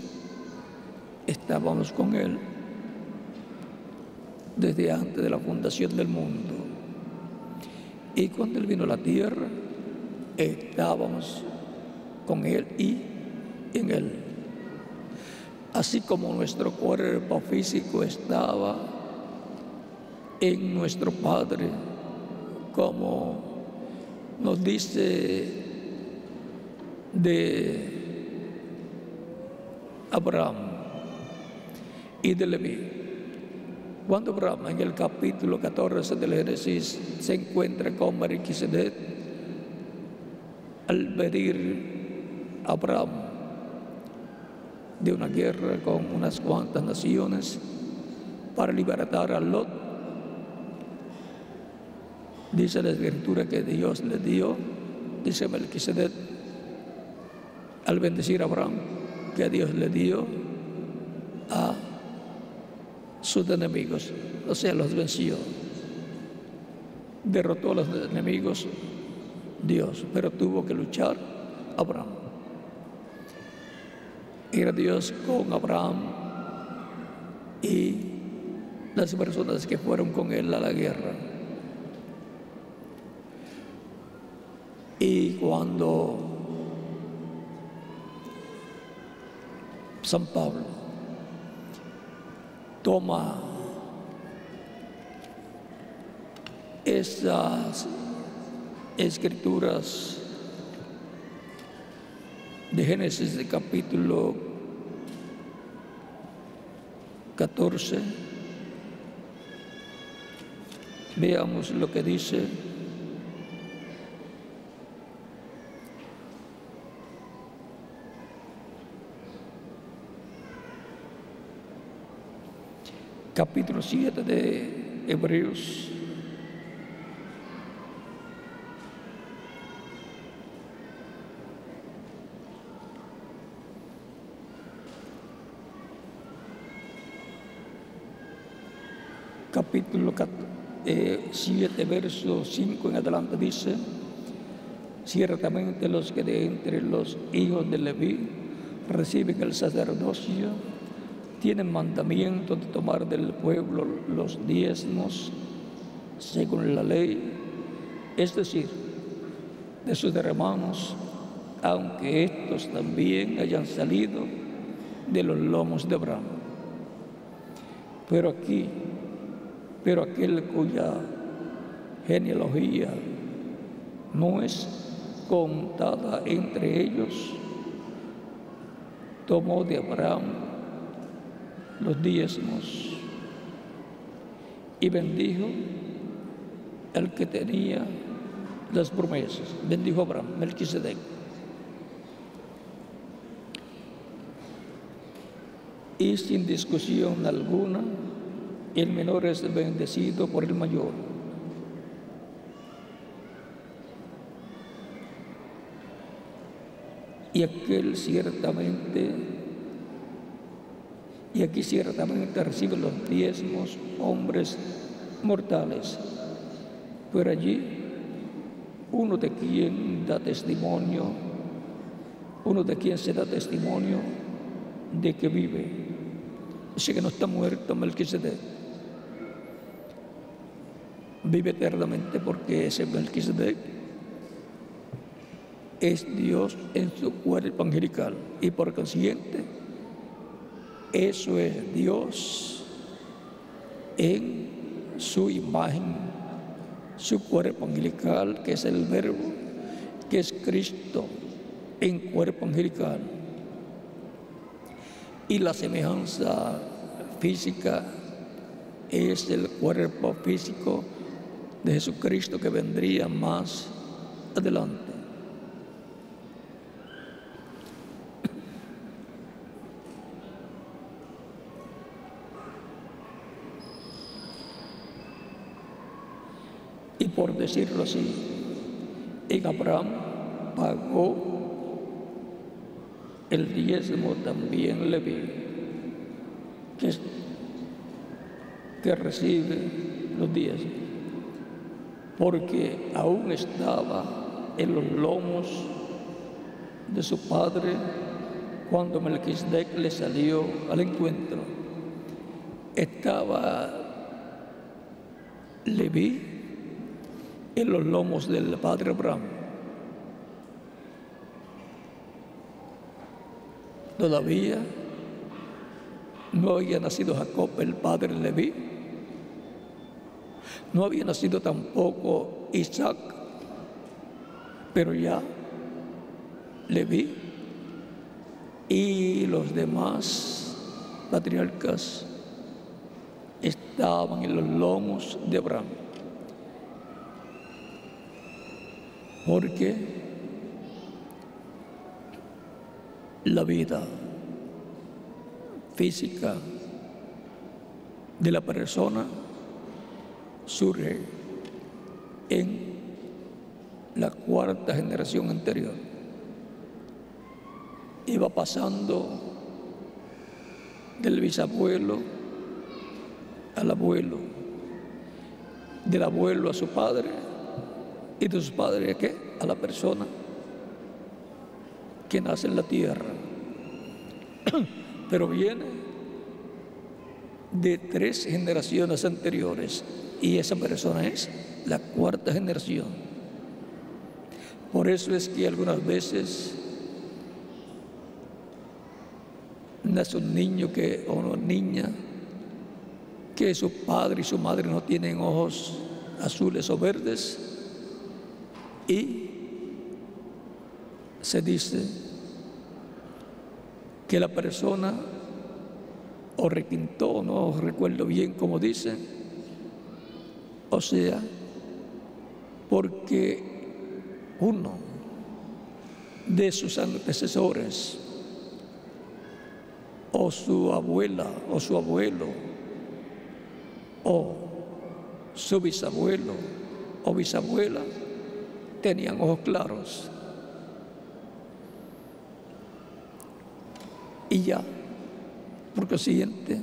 estábamos con Él desde antes de la fundación del mundo. Y cuando Él vino a la tierra, estábamos con Él y en Él. Así como nuestro cuerpo físico estaba en nuestro Padre, como nos dice de Abraham y de Leví. Cuando Abraham, en el capítulo 14 del Génesis, se encuentra con Melquisedec, al pedir a Abraham de una guerra con unas cuantas naciones para libertar a Lot, dice la Escritura que Dios le dio, dice Melquisedec, al bendecir a Abraham, que Dios le dio a sus enemigos, o sea, los venció, derrotó a los enemigos Dios, pero tuvo que luchar Abraham. Era Dios con Abraham y las personas que fueron con él a la guerra. Y cuando San Pablo toma esas escrituras de Génesis, de capítulo 14, veamos lo que dice. Capítulo 7 de Hebreos. Capítulo 7, verso 5 en adelante dice: ciertamente los que de entre los hijos de Leví reciben el sacerdocio tienen mandamiento de tomar del pueblo los diezmos según la ley, es decir, de sus hermanos, aunque estos también hayan salido de los lomos de Abraham. Pero aquel cuya genealogía no es contada entre ellos, tomó de Abraham los diezmos y bendijo al que tenía las promesas. Bendijo a Abraham, Melquisedec. Y sin discusión alguna, el menor es bendecido por el mayor. Y aquí ciertamente reciben los diezmos hombres mortales, pero allí uno de quien se da testimonio de que vive, o sea que no está muerto Melquisedec, vive eternamente, porque ese Melquisedec es Dios en su cuerpo angelical, y por consiguiente eso es Dios en su imagen, su cuerpo angelical, que es el Verbo, que es Cristo en cuerpo angelical. Y la semejanza física es el cuerpo físico de Jesucristo que vendría más adelante. Y por decirlo así, en Abraham pagó el diezmo también Leví, que recibe los diezmos, porque aún estaba en los lomos de su padre cuando Melquisedec le salió al encuentro. Estaba Leví en los lomos del padre Abraham. Todavía no había nacido Jacob, el padre Leví. No había nacido tampoco Isaac, pero ya Leví y los demás patriarcas estaban en los lomos de Abraham. Porque la vida física de la persona surge en la cuarta generación anterior y va pasando del bisabuelo al abuelo, del abuelo a su padre y de su padre ¿a qué? A la persona que nace en la tierra. Pero viene de 3 generaciones anteriores y esa persona es la cuarta generación. Por eso es que algunas veces nace un niño o una niña que su padre y su madre no tienen ojos azules o verdes y se dice que la persona o requintó, no recuerdo bien cómo dice, o sea, porque uno de sus antecesores o su abuela o su abuelo o su bisabuelo o bisabuela tenían ojos claros. Y ya, por consiguiente,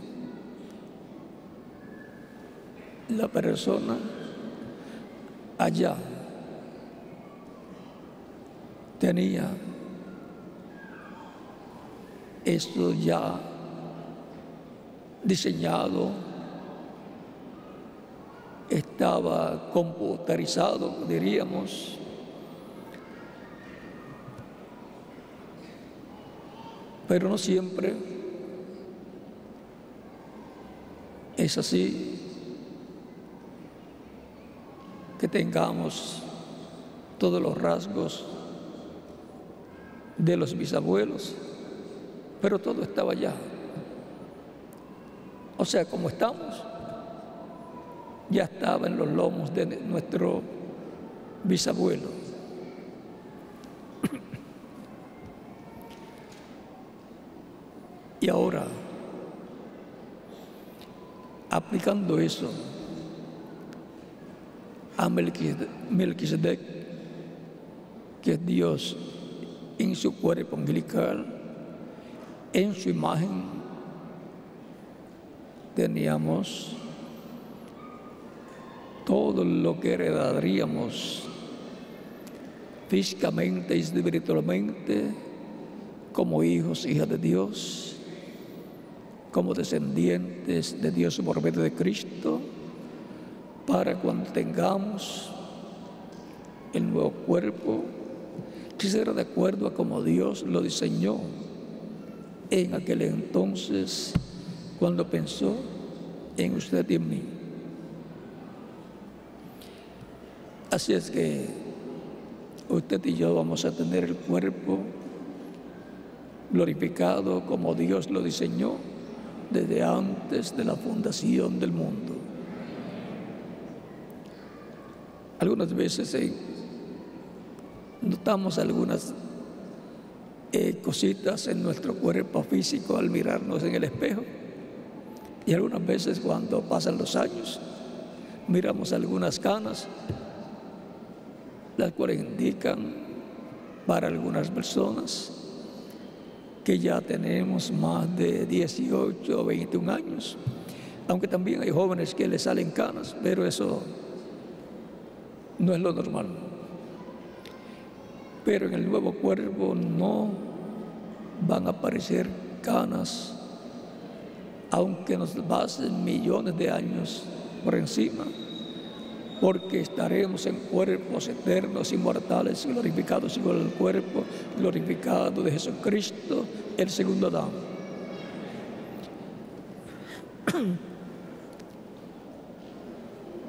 la persona allá tenía esto ya diseñado, estaba computarizado, diríamos. Pero no siempre es así, que tengamos todos los rasgos de los bisabuelos, pero todo estaba allá. O sea, como estamos, ya estaba en los lomos de nuestro bisabuelo. Y ahora, aplicando eso a Melquisedec, que es Dios en su cuerpo angelical, en su imagen, teníamos todo lo que heredaríamos físicamente y espiritualmente como hijos, hijas de Dios, como descendientes de Dios por medio de Cristo, para cuando tengamos el nuevo cuerpo, que será de acuerdo a como Dios lo diseñó en aquel entonces, cuando pensó en usted y en mí. Así es que usted y yo vamos a tener el cuerpo glorificado como Dios lo diseñó desde antes de la fundación del mundo. Algunas veces notamos algunas cositas en nuestro cuerpo físico al mirarnos en el espejo, y algunas veces cuando pasan los años miramos algunas canas, las cuales indican para algunas personas que ya tenemos más de 18 o 21 años, aunque también hay jóvenes que les salen canas, pero eso no es lo normal. Pero en el nuevo cuerpo no van a aparecer canas, aunque nos pasen millones de años por encima, porque estaremos en cuerpos eternos, inmortales, glorificados igual al cuerpo glorificado de Jesucristo, el segundo Adán.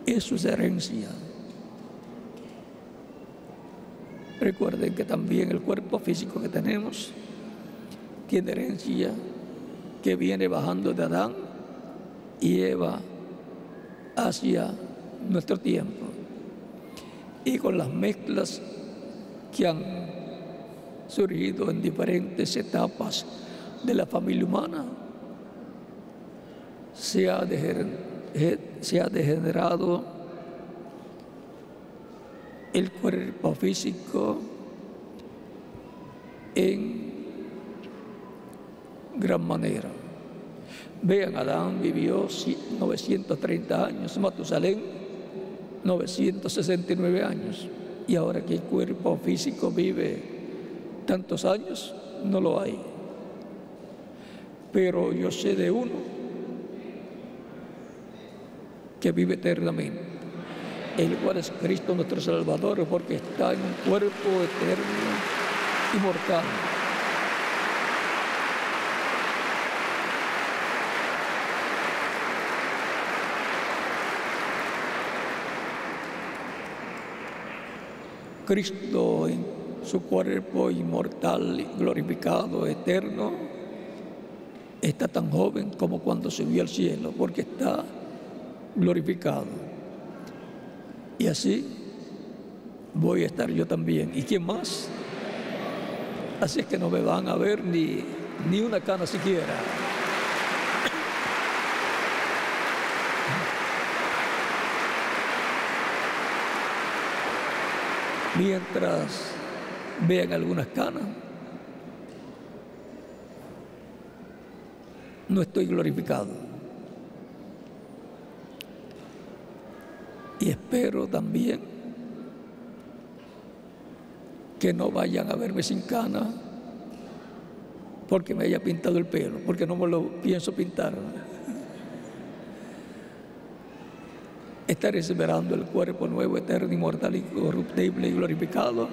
Eso es herencia. Recuerden que también el cuerpo físico que tenemos tiene herencia que viene bajando de Adán y Eva hacia nuestro tiempo, y con las mezclas que han surgido en diferentes etapas de la familia humana, se ha degenerado el cuerpo físico en gran manera. Vean, Adán vivió 930 años, Matusalén 969 años, y ahora que el cuerpo físico vive tantos años, no lo hay. Pero yo sé de uno que vive eternamente, el cual es Cristo nuestro Salvador, porque está en un cuerpo eterno, inmortal. Cristo en su cuerpo inmortal, glorificado, eterno, está tan joven como cuando subió al cielo, porque está glorificado. Y así voy a estar yo también. ¿Y quién más? Así es que no me van a ver ni una cana siquiera. Mientras vean algunas canas, no estoy glorificado. Y espero también que no vayan a verme sin cana porque me haya pintado el pelo, porque no me lo pienso pintar. Estaré esperando el cuerpo nuevo, eterno, inmortal, incorruptible y glorificado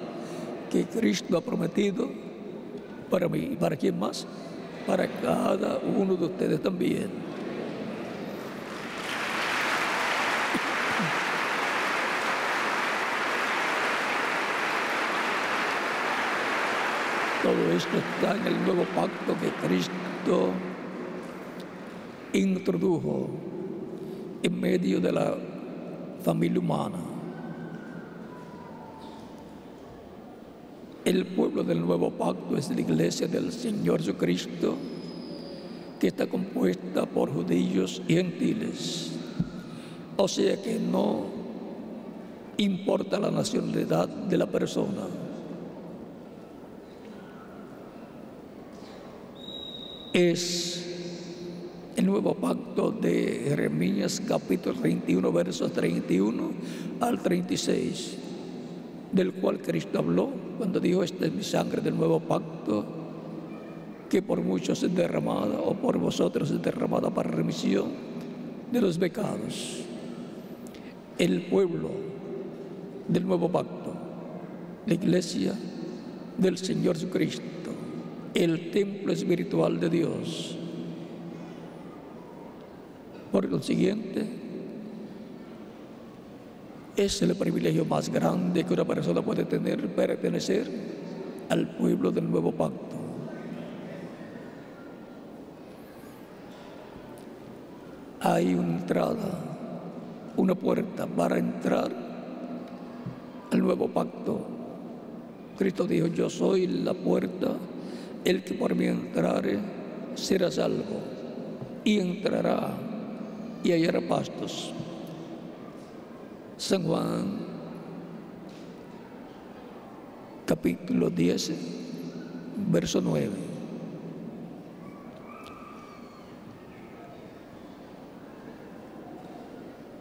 que Cristo ha prometido para mí. ¿Y para quién más? Para cada uno de ustedes también. Todo esto está en el nuevo pacto que Cristo introdujo en medio de la familia humana. El pueblo del nuevo pacto es la iglesia del Señor Jesucristo, que está compuesta por judíos y gentiles. O sea que no importa la nacionalidad de la persona. Es el nuevo pacto de Jeremías capítulo 31, versos 31 al 36, del cual Cristo habló cuando dijo: esta es mi sangre del nuevo pacto, que por muchos es derramada, o por vosotros es derramada para remisión de los pecados. El pueblo del nuevo pacto, la iglesia del Señor Jesucristo, el templo espiritual de Dios, Por consiguiente, es el privilegio más grande que una persona puede tener, pertenecer al pueblo del nuevo pacto. Hay una entrada, una puerta para entrar al nuevo pacto. Cristo dijo: yo soy la puerta, el que por mí entrare será salvo, y entrará y hallará pastos. San Juan, capítulo 10, verso 9.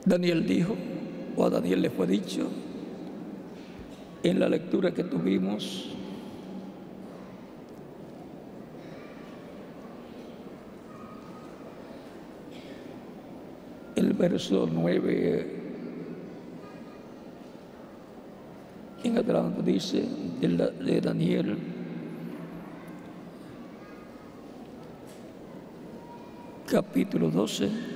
Daniel dijo, o a Daniel le fue dicho, en la lectura que tuvimos, el verso 9 en adelante dice de Daniel: capítulo 12,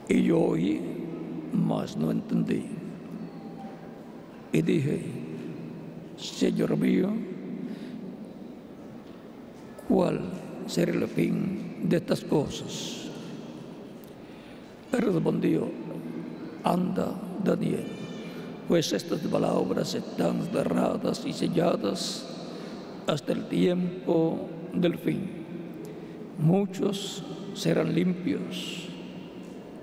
y yo oí, mas no entendí. Y dije: Señor mío, ¿cuál será el fin de estas cosas? Respondió: anda, Daniel, pues estas palabras están cerradas y selladas hasta el tiempo del fin. Muchos serán limpios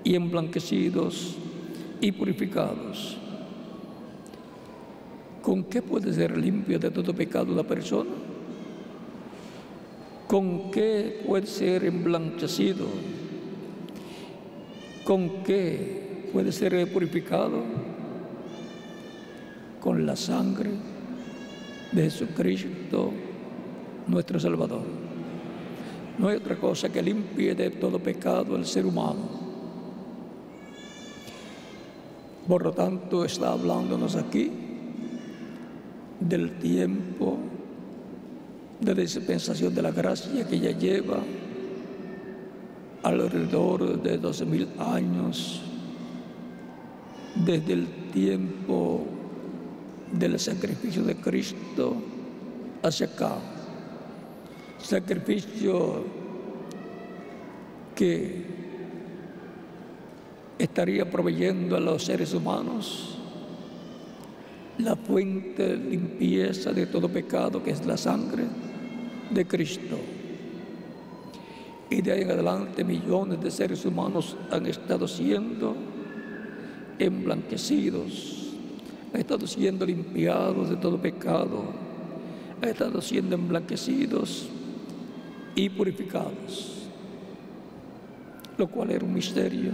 y emblanquecidos y purificados. ¿Con qué puede ser limpio de todo pecado la persona? ¿Con qué puede ser emblanquecido? ¿Con qué puede ser purificado? Con la sangre de Jesucristo, nuestro Salvador. No hay otra cosa que limpie de todo pecado al ser humano. Por lo tanto, está hablándonos aquí del tiempo de dispensación de la gracia que ya lleva alrededor de 12,000 años, desde el tiempo del sacrificio de Cristo hacia acá. Sacrificio que estaría proveyendo a los seres humanos la fuente de limpieza de todo pecado, que es la sangre de Cristo. Y de ahí en adelante millones de seres humanos han estado siendo emblanquecidos, han estado siendo limpiados de todo pecado, han estado siendo emblanquecidos y purificados, lo cual era un misterio,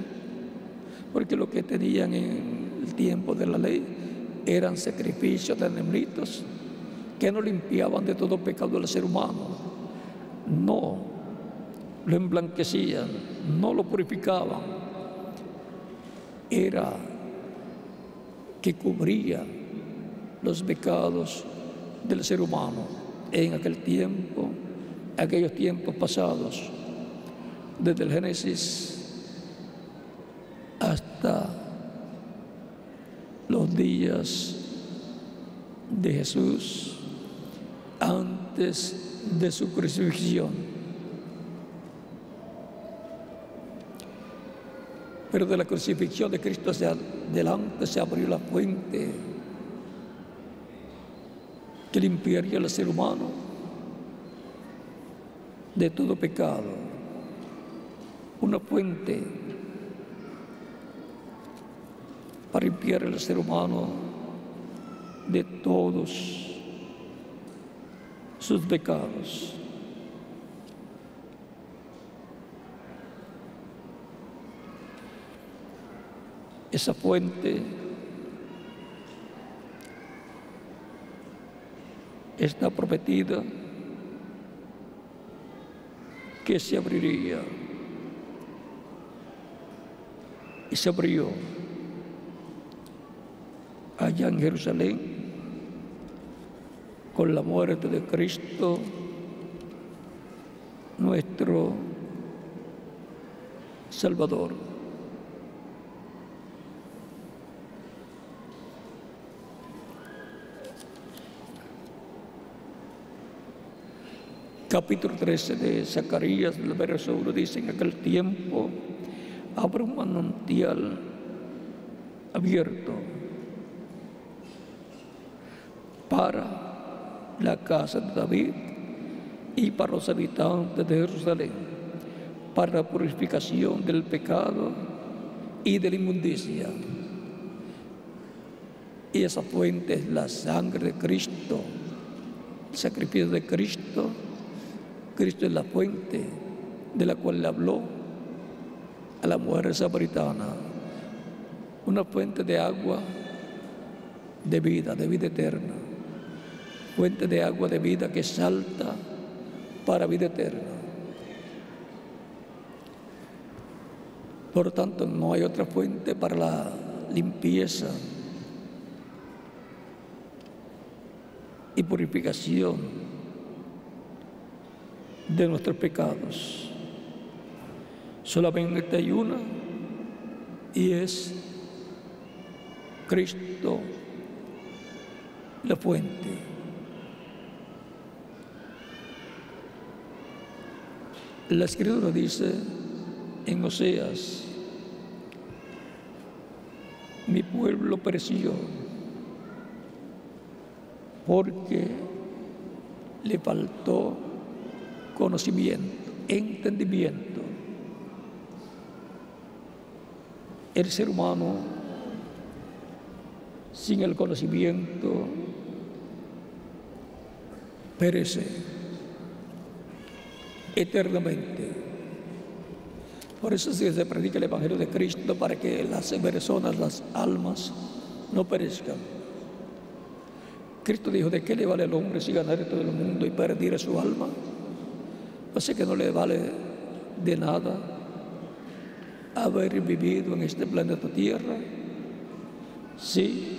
porque lo que tenían en el tiempo de la ley eran sacrificios de animalitos que no limpiaban de todo pecado al ser humano, no lo emblanquecían, no lo purificaban, era que cubría los pecados del ser humano en aquel tiempo, aquellos tiempos pasados, desde el Génesis hasta los días de Jesús antes de su crucifixión. Pero de la crucifixión de Cristo hacia adelante se abrió la fuente que limpiaría al ser humano de todo pecado, una fuente para limpiar al ser humano de todos sus pecados. Esa fuente está prometida que se abriría, y se abrió allá en Jerusalén con la muerte de Cristo, nuestro Salvador. Capítulo 13 de Zacarías, el verso 1 dice: en aquel tiempo habrá un manantial abierto para la casa de David y para los habitantes de Jerusalén, para la purificación del pecado y de la inmundicia. Y esa fuente es la sangre de Cristo, el sacrificio de Cristo. Cristo es la fuente de la cual le habló a la mujer samaritana, una fuente de agua de vida eterna, fuente de agua de vida que salta para vida eterna. Por lo tanto, no hay otra fuente para la limpieza y purificación de nuestros pecados. Solamente hay una, y es Cristo, la fuente. La Escritura dice en Oseas: mi pueblo pereció porque le faltó conocimiento, entendimiento. El ser humano sin el conocimiento perece eternamente. Por eso se predica el Evangelio de Cristo, para que las personas, las almas, no perezcan. Cristo dijo: ¿de qué le vale al hombre si ganare todo el mundo y perdiere su alma? Así que no le vale de nada haber vivido en este planeta Tierra si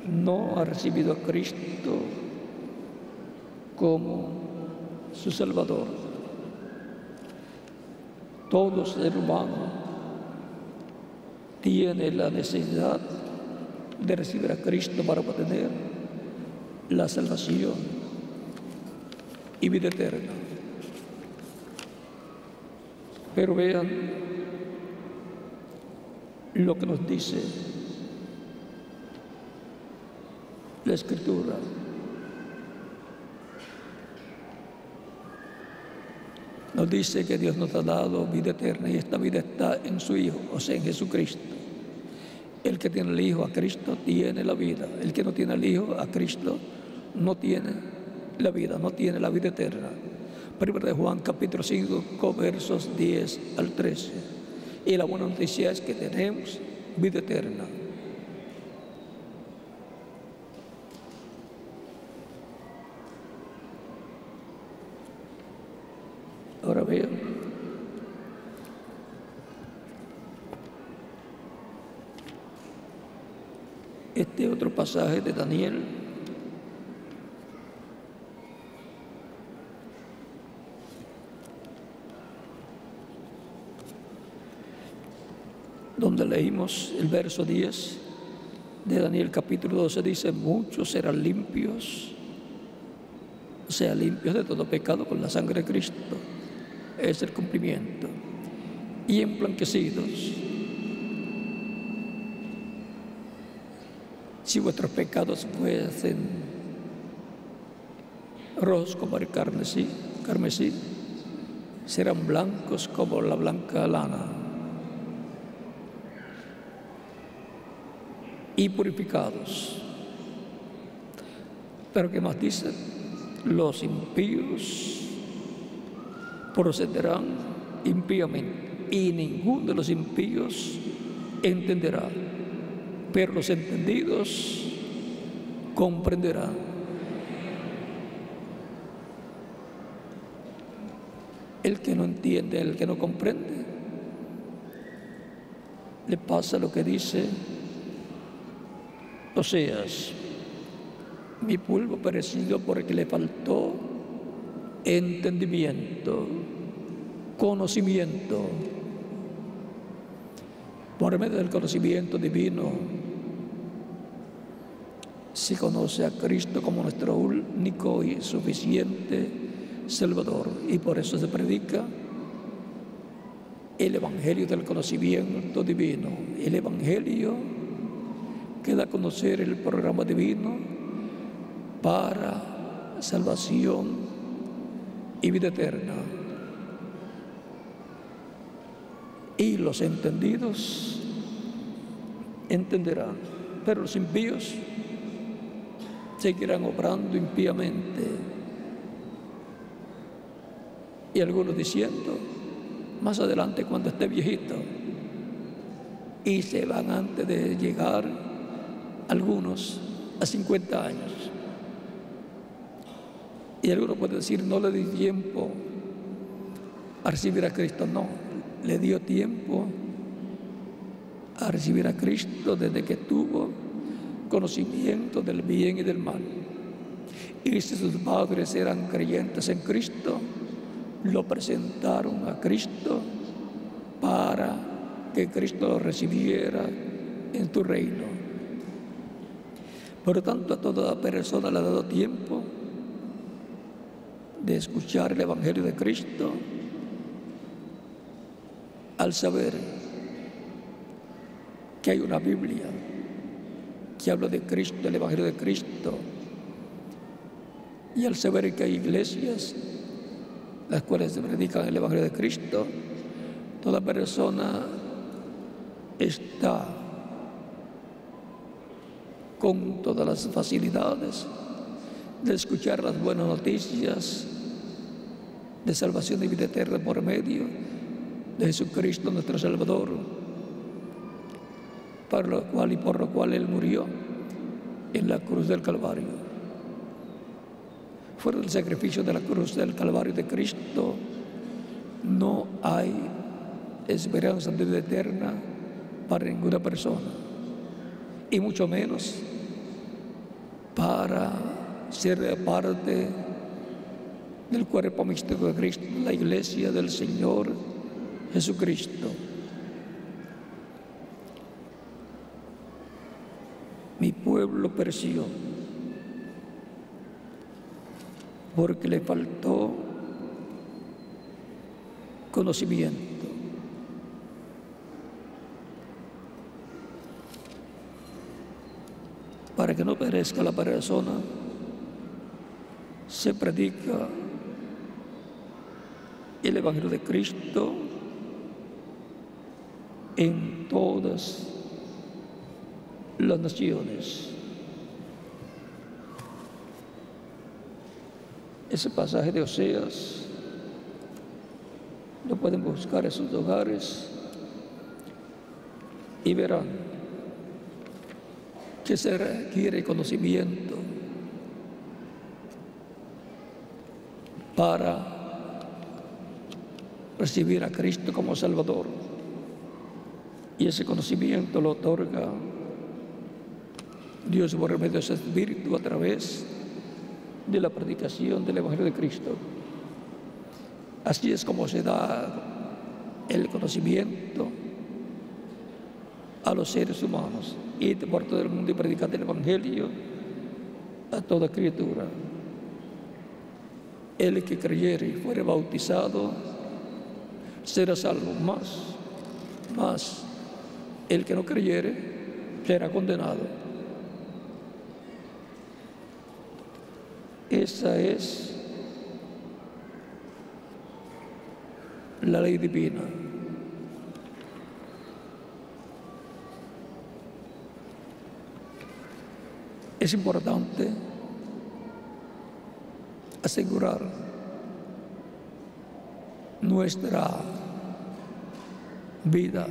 no ha recibido a Cristo como su Salvador. Todo ser humano tiene la necesidad de recibir a Cristo para obtener la salvación y vida eterna. Pero vean lo que nos dice la Escritura. Nos dice que Dios nos ha dado vida eterna, y esta vida está en su Hijo, o sea, en Jesucristo. El que tiene el Hijo, a Cristo, tiene la vida. El que no tiene el Hijo, a Cristo, no tiene la vida, no tiene la vida eterna. Primero de Juan, capítulo 5, versos 10 al 13. Y la buena noticia es que tenemos vida eterna. Ahora vean, este otro pasaje de Daniel, donde leímos el verso 10 de Daniel capítulo 12, dice: muchos serán limpios, o sea, limpios de todo pecado con la sangre de Cristo. Es el cumplimiento. Y emblanquecidos, si vuestros pecados fuesen rojos como el carmesí, serán blancos como la blanca lana, y purificados. Pero ¿qué más dice? Los impíos procederán impíamente, y ninguno de los impíos entenderá, pero los entendidos comprenderán. El que no entiende, el que no comprende, le pasa lo que dice Oseas: mi pueblo pereció porque le faltó entendimiento, conocimiento. Por medio del conocimiento divino se conoce a Cristo como nuestro único y suficiente Salvador, y por eso se predica el Evangelio del conocimiento divino, el Evangelio que da a conocer el programa divino para salvación y vida eterna. Y los entendidos entenderán, pero los impíos seguirán obrando impíamente. Y algunos diciendo: más adelante, cuando esté viejito, y se van antes de llegar algunos a 50 años. Y algunos pueden decir: no le di tiempo a recibir a Cristo. No, le dio tiempo a recibir a Cristo desde que tuvo conocimiento del bien y del mal. Y si sus padres eran creyentes en Cristo, lo presentaron a Cristo para que Cristo lo recibiera en tu reino. Por lo tanto, a toda persona le ha dado tiempo de escuchar el Evangelio de Cristo, al saber que hay una Biblia que habla de Cristo, el Evangelio de Cristo, y al saber que hay iglesias las cuales se predican el Evangelio de Cristo. Toda persona está con todas las facilidades de escuchar las buenas noticias de salvación y vida eterna por medio de Jesucristo nuestro Salvador, para lo cual y por lo cual Él murió en la cruz del Calvario. Fuera del sacrificio de la cruz del Calvario de Cristo, no hay esperanza de vida eterna para ninguna persona, y mucho menos para ser parte del cuerpo místico de Cristo, la iglesia del Señor Jesucristo. Mi pueblo pereció porque le faltó conocimiento. Para que no perezca la persona, se predica el Evangelio de Cristo en todas las naciones. Ese pasaje de Oseas lo pueden buscar en sus hogares y verán que se requiere conocimiento para recibir a Cristo como Salvador, y ese conocimiento lo otorga Dios por medio de ese Espíritu a través de la predicación del Evangelio de Cristo. Así es como se da el conocimiento a los seres humanos. Id por todo el mundo y predicad el Evangelio a toda criatura. El que creyere y fuere bautizado será salvo, más el que no creyere será condenado. Esa es la ley divina. Es importante asegurar nuestra vida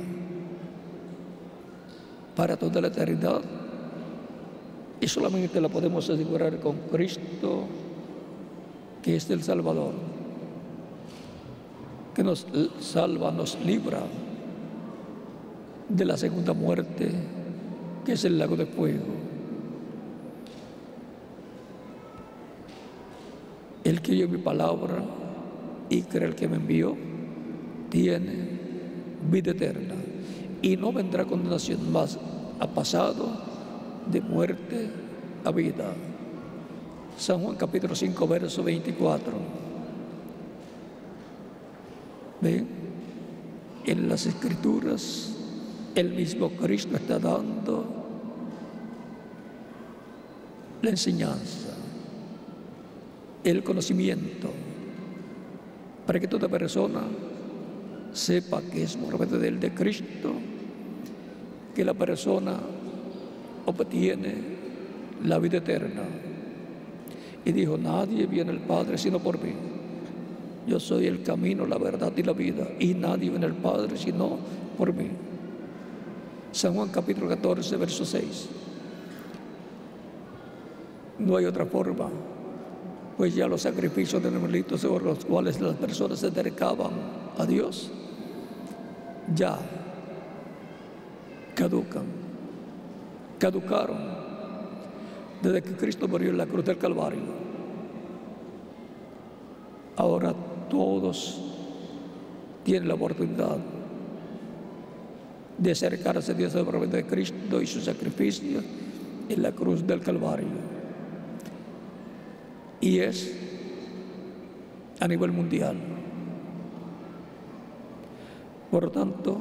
para toda la eternidad, y solamente la podemos asegurar con Cristo, que es el Salvador, que nos salva, nos libra de la segunda muerte, que es el lago de fuego. El que oyó mi palabra y cree el que me envió, tiene vida eterna y no vendrá condenación, más ha pasado de muerte a vida. San Juan capítulo 5, verso 24. ¿Ven? En las Escrituras el mismo Cristo está dando la enseñanza, el conocimiento, para que toda persona sepa que es por medio del de Cristo que la persona obtiene la vida eterna. Y dijo: nadie viene al Padre sino por mí. Yo soy el camino, la verdad y la vida, y nadie viene al Padre sino por mí. San Juan capítulo 14, verso 6. No hay otra forma, pues ya los sacrificios de animalitos sobre los cuales las personas se acercaban a Dios ya caducaron desde que Cristo murió en la cruz del Calvario. Ahora todos tienen la oportunidad de acercarse a Dios a través de Cristo y su sacrificio en la cruz del Calvario. Y es a nivel mundial. Por lo tanto,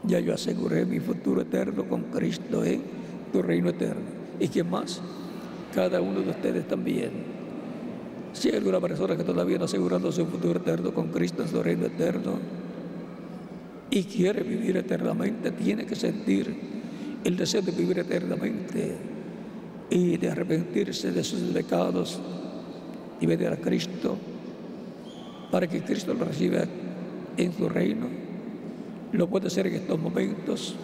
ya yo aseguré mi futuro eterno con Cristo en tu reino eterno. ¿Y quién más? Cada uno de ustedes también. Si hay alguna persona que todavía no ha asegurado su futuro eterno con Cristo en su reino eterno y quiere vivir eternamente, tiene que sentir el deseo de vivir eternamente y de arrepentirse de sus pecados y venir a Cristo para que Cristo lo reciba en su reino. Lo puede hacer en estos momentos,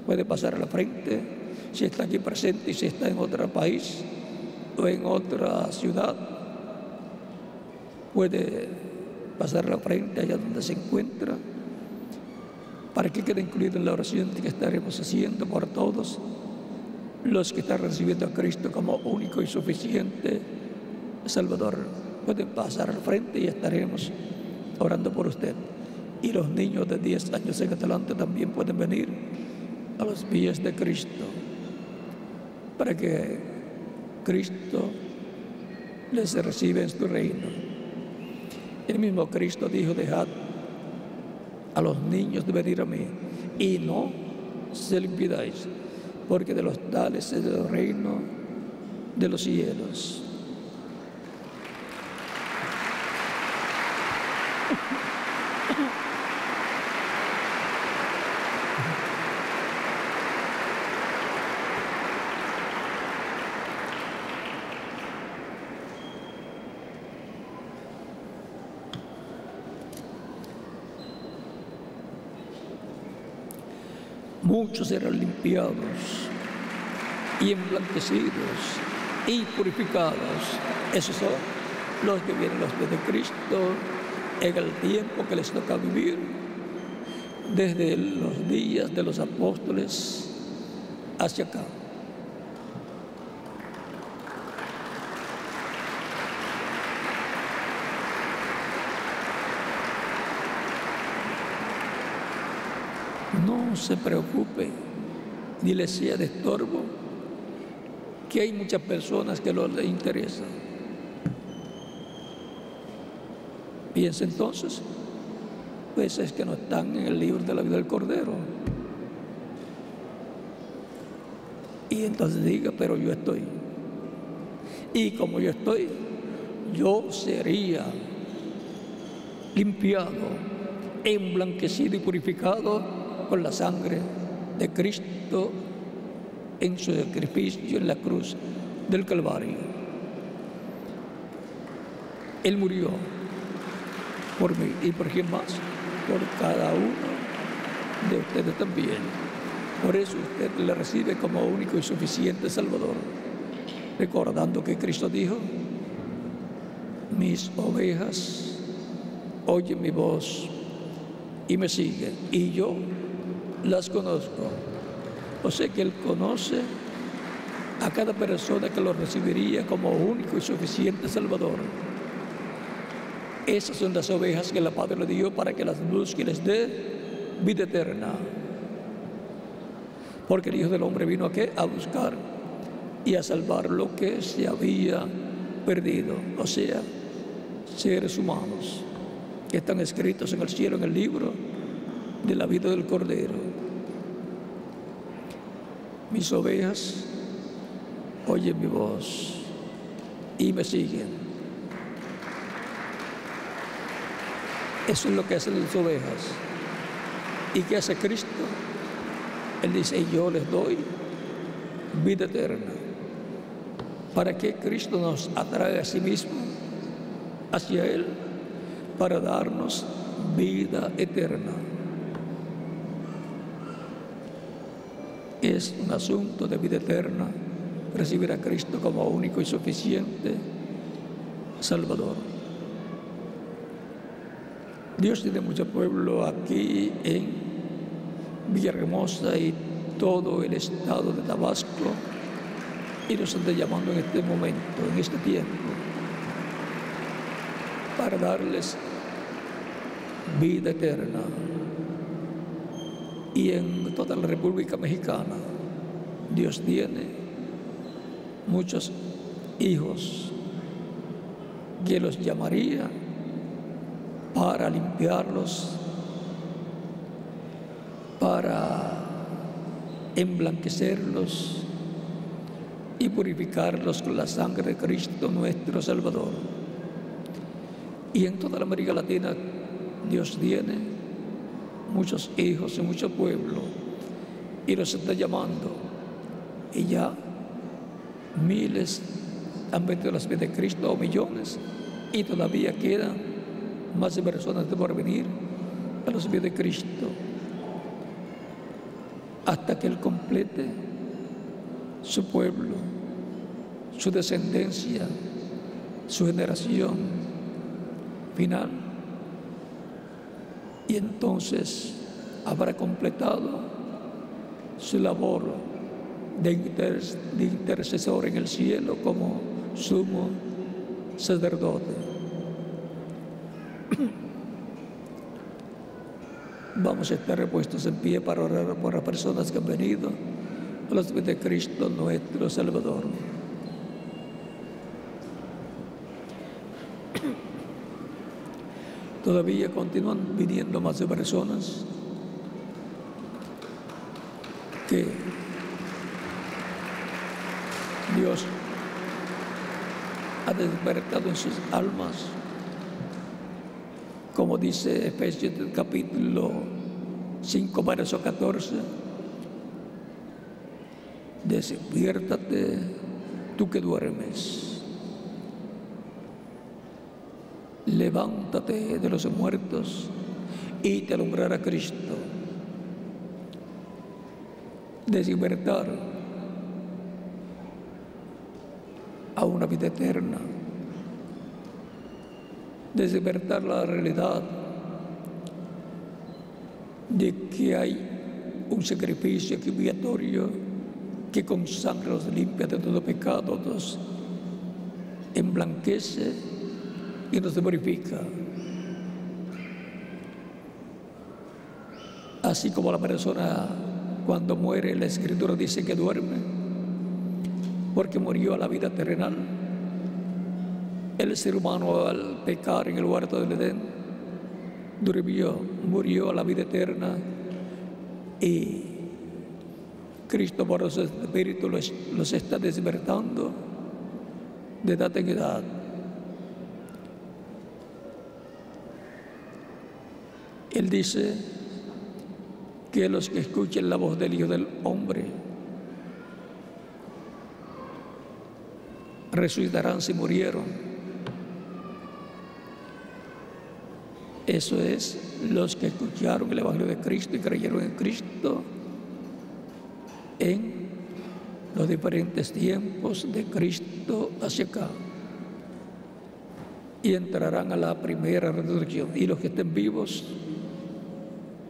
puede pasar a la frente, si está aquí presente y si está en otro país o en otra ciudad, puede pasar a la frente allá donde se encuentra, para que quede incluido en la oración que estaremos haciendo por todos los que están recibiendo a Cristo como único y suficiente Salvador. Pueden pasar al frente y estaremos orando por usted. Y los niños de 10 años en adelante también pueden venir a los pies de Cristo para que Cristo les reciba en su reino. El mismo Cristo dijo: dejad a los niños de venir a mí y no se lo impidáis, porque de los tales es el reino de los cielos. Muchos serán limpiados y emblanquecidos y purificados. Esos son los que vienen los pies de Cristo en el tiempo que les toca vivir, desde los días de los apóstoles hacia acá. No se preocupe ni le sea de estorbo, que hay muchas personas que no les interesa. Piensa entonces, pues es que no están en el libro de la vida del Cordero. Y entonces diga, pero yo estoy. Y como yo estoy, yo sería limpiado, emblanquecido y purificado con la sangre de Cristo en su sacrificio en la cruz del Calvario. Él murió por mí y por quién más, por cada uno de ustedes también. Por eso usted le recibe como único y suficiente Salvador, recordando que Cristo dijo: mis ovejas oyen mi voz y me siguen, y yo las conozco. O sea que Él conoce a cada persona que lo recibiría como único y suficiente Salvador. Esas son las ovejas que el Padre le dio para que las busque y les dé vida eterna. Porque el Hijo del Hombre vino ¿a qué? A buscar y a salvar lo que se había perdido. O sea, seres humanos que están escritos en el cielo, en el libro de la vida del Cordero. Mis ovejas oyen mi voz y me siguen. Eso es lo que hacen las ovejas. ¿Y qué hace Cristo? Él dice: yo les doy vida eterna. ¿Para qué Cristo nos atrae a sí mismo, hacia Él? Para darnos vida eterna. Es un asunto de vida eterna recibir a Cristo como único y suficiente Salvador. Dios tiene mucho pueblo aquí en Villahermosa y todo el estado de Tabasco, y nos está llamando en este momento, en este tiempo, para darles vida eterna. Y en toda la República Mexicana Dios tiene muchos hijos que los llamaría para limpiarlos, para emblanquecerlos y purificarlos con la sangre de Cristo nuestro Salvador. Y en toda la América Latina Dios tiene muchos hijos y mucho pueblo, y los está llamando, y ya miles han venido a las vidas de Cristo, o millones, y todavía quedan más personas de por venir a las vidas de Cristo, hasta que Él complete su pueblo, su descendencia, su generación final. Y entonces habrá completado su labor de intercesor en el cielo como sumo sacerdote. Vamos a estar repuestos en pie para orar por las personas que han venido a los pies de Cristo nuestro Salvador. Todavía continúan viniendo más personas que Dios ha despertado en sus almas, como dice Efesios capítulo 5, verso 14: despiértate tú que duermes, levántate de los muertos y te alumbrará Cristo. Despertar a una vida eterna, despertar la realidad de que hay un sacrificio expiatorio que con sangre los limpia de todo pecado, nos emblanquece y nos purifica. Así como la persona cuando muere, la Escritura dice que duerme porque murió a la vida terrenal. El ser humano, al pecar en el huerto del Edén, murió a la vida eterna, y Cristo por su Espíritu los está despertando de edad en edad. Él dice que los que escuchen la voz del Hijo del Hombre resucitarán si murieron. Eso es, los que escucharon el Evangelio de Cristo y creyeron en Cristo en los diferentes tiempos de Cristo hacia acá, y entrarán a la primera resurrección. Y los que estén vivos,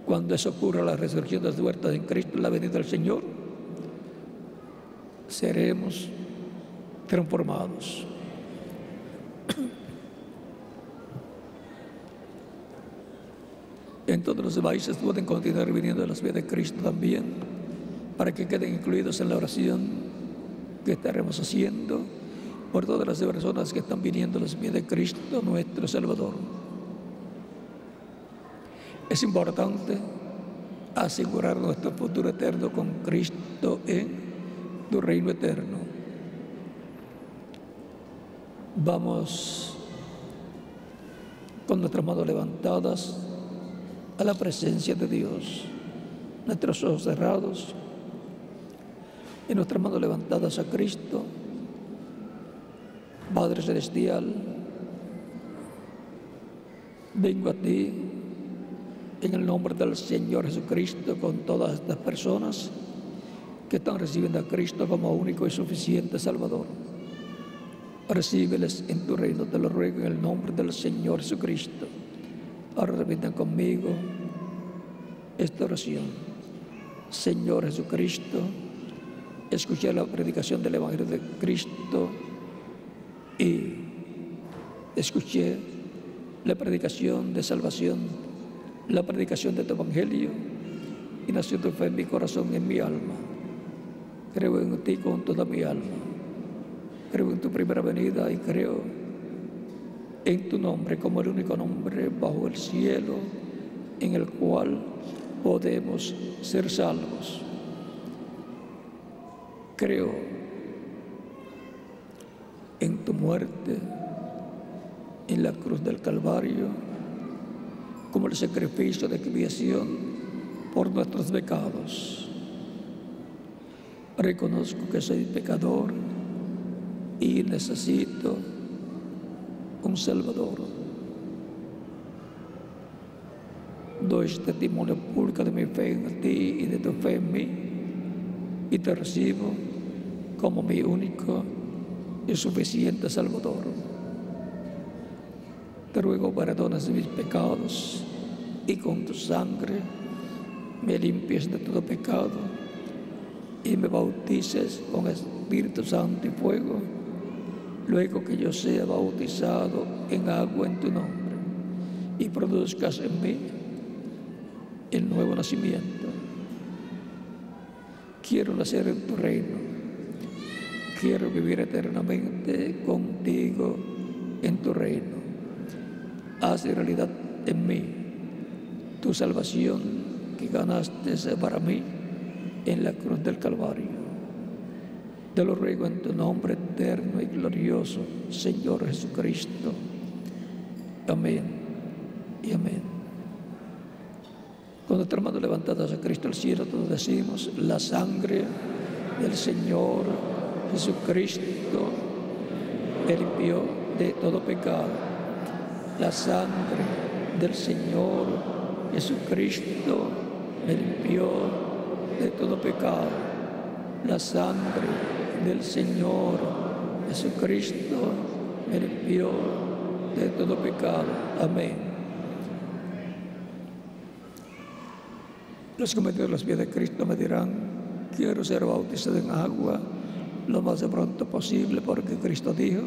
cuando eso ocurra, la resurrección de las muertos en Cristo, la venida del Señor, seremos transformados. En todos los países pueden continuar viniendo a las vidas de Cristo también, para que queden incluidos en la oración que estaremos haciendo por todas las personas que están viniendo a los pies de Cristo, nuestro Salvador. Es importante asegurar nuestro futuro eterno con Cristo en tu reino eterno. Vamos con nuestras manos levantadas a la presencia de Dios, nuestros ojos cerrados y nuestras manos levantadas a Cristo. Padre Celestial, vengo a ti en el nombre del Señor Jesucristo con todas estas personas que están recibiendo a Cristo como único y suficiente Salvador. Recíbeles en tu reino, te lo ruego en el nombre del Señor Jesucristo. Ahora repitan conmigo esta oración. Señor Jesucristo, escuché la predicación del Evangelio de Cristo y escuché la predicación de salvación, la predicación de tu Evangelio, y nació tu fe en mi corazón y en mi alma. Creo en ti con toda mi alma. Creo en tu primera venida y creo en tu nombre como el único nombre bajo el cielo en el cual podemos ser salvos. Creo en tu muerte en la cruz del Calvario como el sacrificio de expiación por nuestros pecados. Reconozco que soy pecador y necesito un Salvador. Doy testimonio público de mi fe en ti y de tu fe en mí, y te recibo como mi único y suficiente Salvador. Te ruego perdones mis pecados y con tu sangre me limpies de todo pecado y me bautices con Espíritu Santo y fuego, luego que yo sea bautizado en agua en tu nombre y produzcas en mí el nuevo nacimiento. Quiero nacer en tu reino, quiero vivir eternamente contigo en tu reino. Haz realidad en mí tu salvación que ganaste para mí en la cruz del Calvario. Te lo ruego en tu nombre eterno y glorioso, Señor Jesucristo. Amén y amén. Con nuestras manos levantadas a Cristo al cielo, todos decimos: la sangre del Señor Jesucristo me limpió de todo pecado. La sangre del Señor Jesucristo me limpió de todo pecado. La sangre del Señor Jesucristo me limpió de todo pecado. Amén. Los que me dieron los pies de Cristo me dirán: quiero ser bautizado en agua lo más de pronto posible, porque Cristo dijo: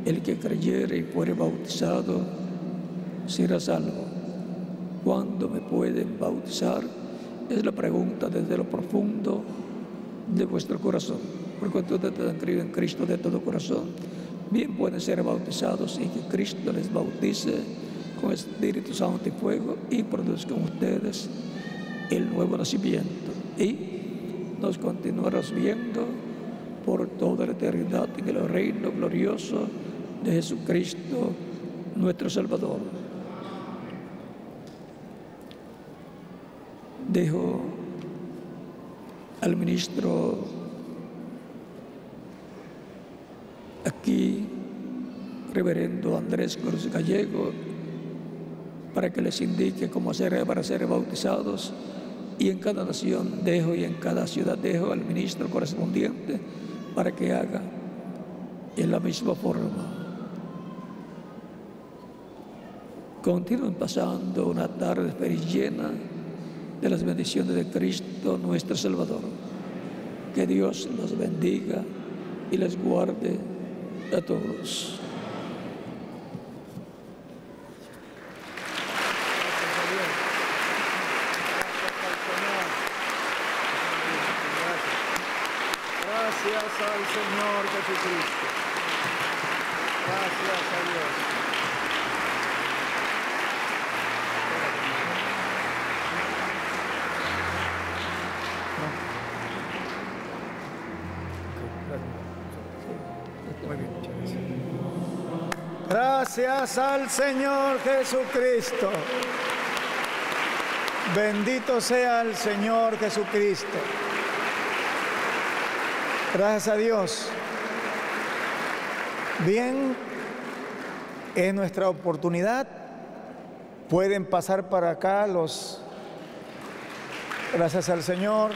el que creyere y fuere bautizado será salvo. ¿Cuándo me pueden bautizar? Es la pregunta desde lo profundo de vuestro corazón. Por cuanto ustedes han creído en Cristo de todo corazón, bien pueden ser bautizados y que Cristo les bautice con Espíritu Santo y fuego y produzcan ustedes el nuevo nacimiento. Y nos continuarás viendo por toda la eternidad en el reino glorioso de Jesucristo, nuestro Salvador. Dejo al ministro aquí, reverendo Andrés Cruz Gallego, para que les indique cómo hacer para ser bautizados, y en cada nación dejo y en cada ciudad dejo al ministro correspondiente para que haga en la misma forma. Continúen pasando una tarde feliz llena de las bendiciones de Cristo nuestro Salvador. Que Dios los bendiga y les guarde a todos. Gracias al Señor Jesucristo. Gracias a Dios. Muy bien, gracias al Señor Jesucristo. Bendito sea el Señor Jesucristo. Gracias a Dios. Bien, es nuestra oportunidad. Pueden pasar para acá los... Gracias al Señor.